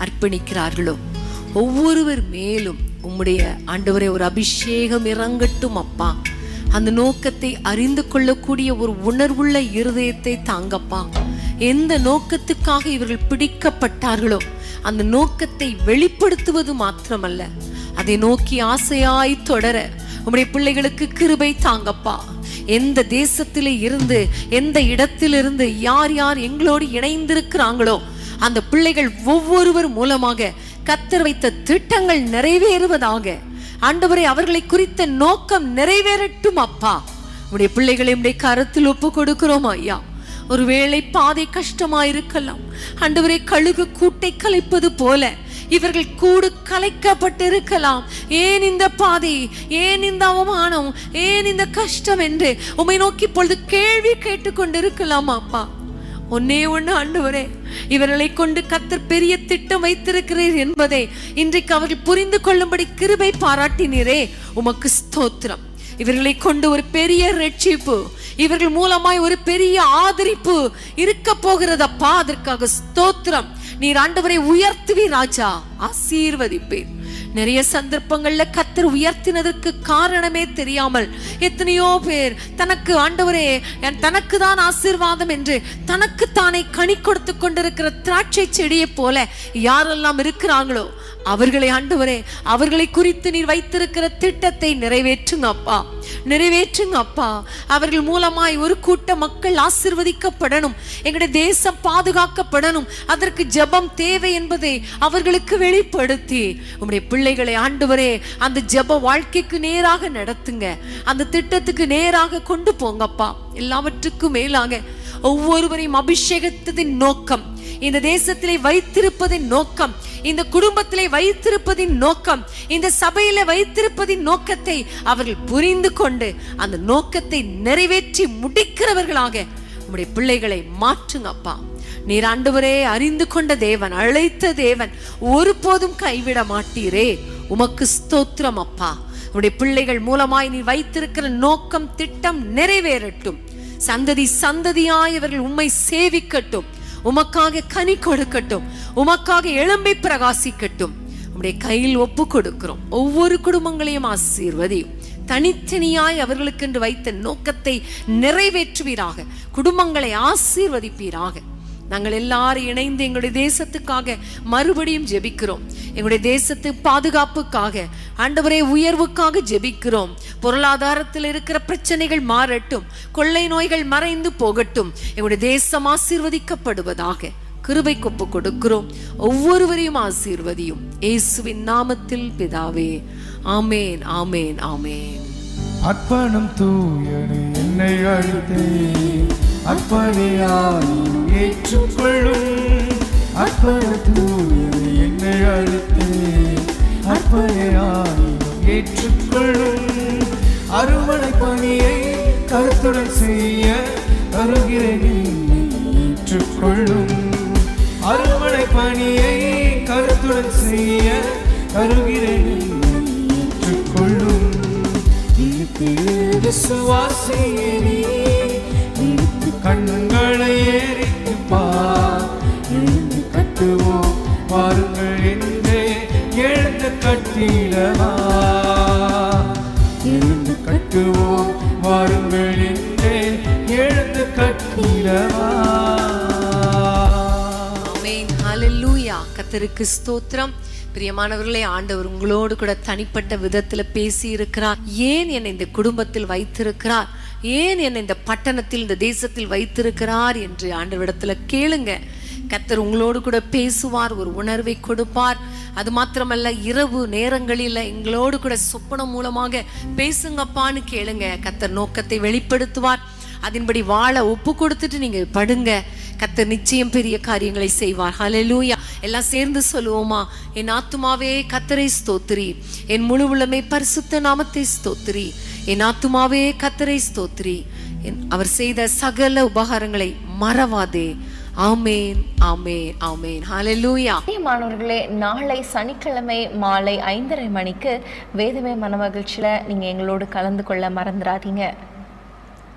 அர்ப்பணிக்கிறார்களோ ஒவ்வொருவர் மேலும் உம்முடைய ஆண்டவரே ஒரு அபிஷேகம் இறங்கட்டும் அப்பா. அந்த நோக்கத்தை அறிந்து கொள்ளக்கூடிய ஒரு உணர்வுள்ள இருதயத்தை தாங்கப்பா. எந்த நோக்கத்துக்காக இவர்கள் பிடிக்கப்பட்டார்களோ அந்த நோக்கத்தை வெளிப்படுத்துவது மாத்திரமல்ல, அதை நோக்கி ஆசையாய் தொடர உம்முடைய பிள்ளைகளுக்கு கிருபை தாங்கப்பா. எந்த தேசத்திலே இருந்து, எந்த இடத்திலிருந்து யார் யார் எங்களோடு இணைந்திருக்கிறாங்களோ அந்த பிள்ளைகள் ஒவ்வொருவர் மூலமாக கர்த்தர் வைத்த திட்டங்கள் நிறைவேறுவதாக. ஆண்டவரே, அவர்களை குறித்த நோக்கம் நிறைவேறட்டும் அப்பா. உடைய பிள்ளைகளை உடைய கரத்தில் ஒப்பு கொடுக்கிறோம் ஐயா. ஒருவேளை பாதை கஷ்டமாயிருக்கலாம். ஆண்டவரே, கழுகு கூட்டை கலைப்பது போல இவர்கள் கூடு கலைக்கப்பட்டிருக்கலாம். ஏன் இந்த பாதை, ஏன் இந்த அவமானம், ஏன் இந்த கஷ்டம் என்று உம்மை நோக்கி பொழுது கேள்வி கேட்டுக்கொண்டிருக்கலாம். அப்பா, ஒன்னே ஒண்ணு ஆண்டவரே, இவர்களை கொண்டு கர்த்தர் பெரிய திட்டம் வைத்திருக்கிறீர் என்பதை இன்றைக்கு அவர்கள் புரிந்து கொள்ளும்படி கிருபை பாராட்டினீரே, உமக்கு ஸ்தோத்திரம். இவர்களை கொண்டு ஒரு பெரிய ரட்சிப்பு, இவர்கள் மூலமாய் ஒரு பெரிய ஆதரிப்பு இருக்க போகிறதப்பா. அதற்காக ஸ்தோத்திரம். நீர் ஆண்டவரை உயர்த்துவீர் ராஜா, ஆசீர்வதிப்பீர். நிறைய சந்தர்ப்பங்கள்ல கர்த்தர் உயர்த்தினதற்கு காரணமே தெரியாமல் எத்தனையோ பேர் தனக்கு ஆண்டவரே தனக்கு தான் ஆசீர்வாதம் என்று தனக்கு தானே கனி கொடுத்து கொண்டிருக்கிற திராட்சை செடியை போல யாரெல்லாம் இருக்கிறாங்களோ அவர்களை ஆண்டவரே, அவர்களை குறித்து நீர் வைத்திருக்கிற திட்டத்தை நிறைவேற்றுங்க அப்பா, நிறைவேற்றுங்க அப்பா. அவர்கள் மூலமாய் ஒரு கூட்ட மக்கள் ஆசீர்வதிக்கப்படணும், எங்களுடைய தேசம் பாதுகாக்கப்படணும். அதற்கு ஜெபம் தேவை என்பதை அவர்களுக்கு வெளிப்படுத்தி உம்முடைய பிள்ளைகளை ஆண்டவரே அந்த ஜெப வாழ்க்கைக்கு நேராக நடத்துங்க, அந்த திட்டத்துக்கு நேராக கொண்டு போங்கப்பா. எல்லாவற்றுக்கும் மேலாக ஒவ்வொருவரையும் அபிஷேகத்தின் நோக்கம், இந்த தேசத்திலே வைத்திருப்பதின் நோக்கம், இந்த குடும்பத்திலே வைத்திருப்பதின் நோக்கம், இந்த சபையில வைத்திருப்பதின் நோக்கத்தை அவர்கள் புரிந்து கொண்டு அந்த நோக்கத்தை நிறைவேற்றி முடிக்கிறவர்களாக உம்முடைய பிள்ளைகளை மாற்றுங்க அப்பா. நீர் ஆண்டவரே அறிந்து கொண்ட தேவன், அழைத்த தேவன், ஒருபோதும் கைவிட மாட்டீரே, உமக்கு ஸ்தோத்திரம் அப்பா. உம்முடைய பிள்ளைகள் மூலமாய் நீர் வைத்திருக்கிற நோக்கம், திட்டம் நிறைவேறட்டும். சந்ததி சந்ததியாய் அவர்கள் உம்மை சேவிக்கட்டும், உமக்காக கனி கொடுக்கட்டும், உமக்காக எழும்பி பிரகாசிக்கட்டும். உம்முடைய கையில் ஒப்பு கொடுக்கிறோம். ஒவ்வொரு குடும்பங்களையும் ஆசீர்வதியும். தனித்தனியாய் அவர்களுக்கு என்று வைத்த நோக்கத்தை நிறைவேற்றுவீராக, குடும்பங்களை ஆசீர்வதிப்பீராக. நாங்கள் எல்லாரும் இணைந்து எங்களுடைய தேசத்துக்காக மறுபடியும் ஜெபிக்கிறோம். எங்களுடைய தேசத்து பாதுகாப்புக்காக ஆண்டவரே உயர்வுக்காக ஜெபிக்கிறோம். பொருளாதாரத்தில் இருக்கிற பிரச்சனைகள் மாறட்டும், கொள்ளை நோய்கள் மறைந்து போகட்டும், எங்களுடைய தேசம் ஆசீர்வதிக்கப்படுவதாக கிருபை கொப்பு கொடுக்கிறோம். ஒவ்வொருவரையும் ஆசீர்வதியும் இயேசுவின் நாமத்தில் பிதாவே, ஆமேன், ஆமேன், ஆமேன். அர்ப்பணம் தூயனே என்னை அழைத்தே, அர்ப்பணியாயும் ஏற்றுக்கொள்ளும். அர்ப்பணம் தூயனே என்னை அழைத்தே, அர்ப்பணியாயும் ஏற்றுக்கொள்ளும். அருமனை பணியை கருத்துடன் செய்ய வருகிறேன், ஏற்றுக்கொள்ளும். அருமனை பணியை கருத்துடன் செய்ய வருகிறேன், ஏற்றுக்கொள்ளும். விசுவாசியே நீ கண்களை ஏறித்து பார், எழுந்து கட்டுவோம் வாருங்கள் என்றே எழுந்து கட்டிடவா, எழுந்து கட்டுவோம் வாருங்கள் என்றே எழுந்து கட்டிடவா. ஆமென், ஹல்லேலூயா. கர்த்தருக்கு ஸ்தோத்திரம். பிரியமானவர்களே, ஆண்டவர் உங்களோடு கூட தனிப்பட்ட விதத்தில் பேசி இருக்கிறார். ஏன் என்னை இந்த குடும்பத்தில் வைத்திருக்கிறார், ஏன் என்னை இந்த பட்டணத்தில், இந்த தேசத்தில் வைத்திருக்கிறார் என்று ஆண்டவரிடத்துல கேளுங்க. கர்த்தர் உங்களோடு கூட பேசுவார், ஒரு உணர்வை கொடுப்பார். அது மாத்திரமல்ல, இரவு நேரங்களில் எங்களோடு கூட சொப்பனம் மூலமாக பேசுங்கப்பான்னு கேளுங்க. கர்த்தர் நோக்கத்தை வெளிப்படுத்துவார். அதன்படி வாழ ஒப்பு கொடுத்துட்டு நீங்க படுங்க. கர்த்தர் நிச்சயம் பெரிய காரியங்களை செய்வார். ஹல்லேலூயா. எல்லாம் சேர்ந்து சொல்லுவோமா? என் ஆத்துமாவே கர்த்தரை ஸ்தோத்திரி, என் முழு உள்ளமே பரிசுத்த நாமத்தை ஸ்தோத்திரி. என் ஆத்துமாவே கர்த்தரை ஸ்தோத்திரி, அவர் செய்த சகல உபகாரங்களை மறவாதே. ஆமேன், ஆமேன், ஆமேன். ஹல்லேலூயா. மாணவர்களே, நாளை சனிக்கிழமை மாலை 5:30 மணிக்கு வேதமே மனமகிழ்ச்சியில் நீங்கள் எங்களோடு கலந்து கொள்ள மறந்துடாதீங்க.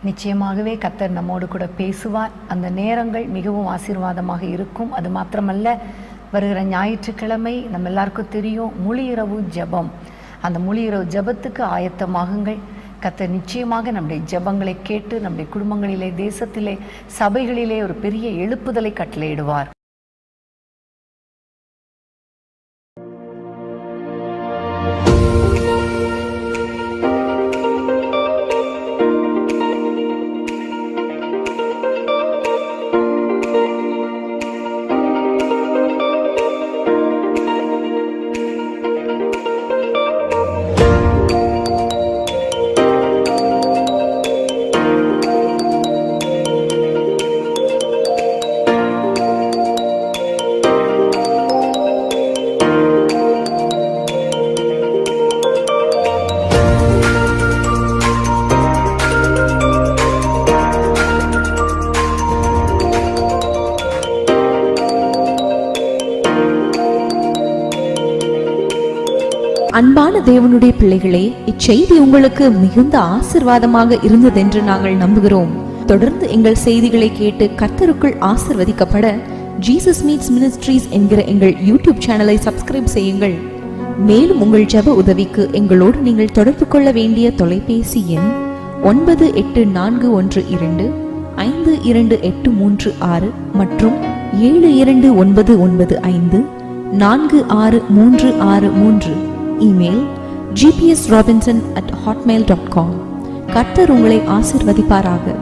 நிச்சயமாகவே கர்த்தர் நம்மோடு கூட பேசுவார். அந்த நேரங்கள் மிகவும் ஆசீர்வாதமாக இருக்கும். அது மாத்திரமல்ல, வருகிற ஞாயிற்றுக்கிழமை நம்ம எல்லாருக்கும் தெரியும் முழு இரவு ஜெபம். அந்த முழு இரவு ஜெபத்துக்கு ஆயத்தமாகுங்கள். கர்த்தர் நிச்சயமாக நம்முடைய ஜெபங்களை கேட்டு நம்முடைய குடும்பங்களிலே, தேசத்திலே, சபைகளிலே ஒரு பெரிய எழுப்புதலை கட்டளையிடுவார். அன்பான தேவனுடைய பிள்ளைகளே, இச்செய்தி உங்களுக்கு மிகுந்த ஆசிர்வாதமாக இருந்ததென்று நாங்கள் நம்புகிறோம். தொடர்ந்து எங்கள் செய்திகளை கேட்டு கர்த்தருக்குள் ஆசிர்வதிக்கப்பட ஜீசஸ் மீட்ஸ் மினிஸ்ட்ரீஸ் என்கிற எங்கள் யூடியூப் சேனலை சப்ஸ்கிரைப் செய்யுங்கள். மேலும் உங்கள் ஜெப உதவிக்கு எங்களோடு நீங்கள் தொடர்பு கொள்ள வேண்டிய தொலைபேசி எண் 9842252836 மற்றும் 7299546363. Email gpsrobinson@hotmail.com. கர்த்தர் உங்களை ஆசிர்வதிப்பாராக.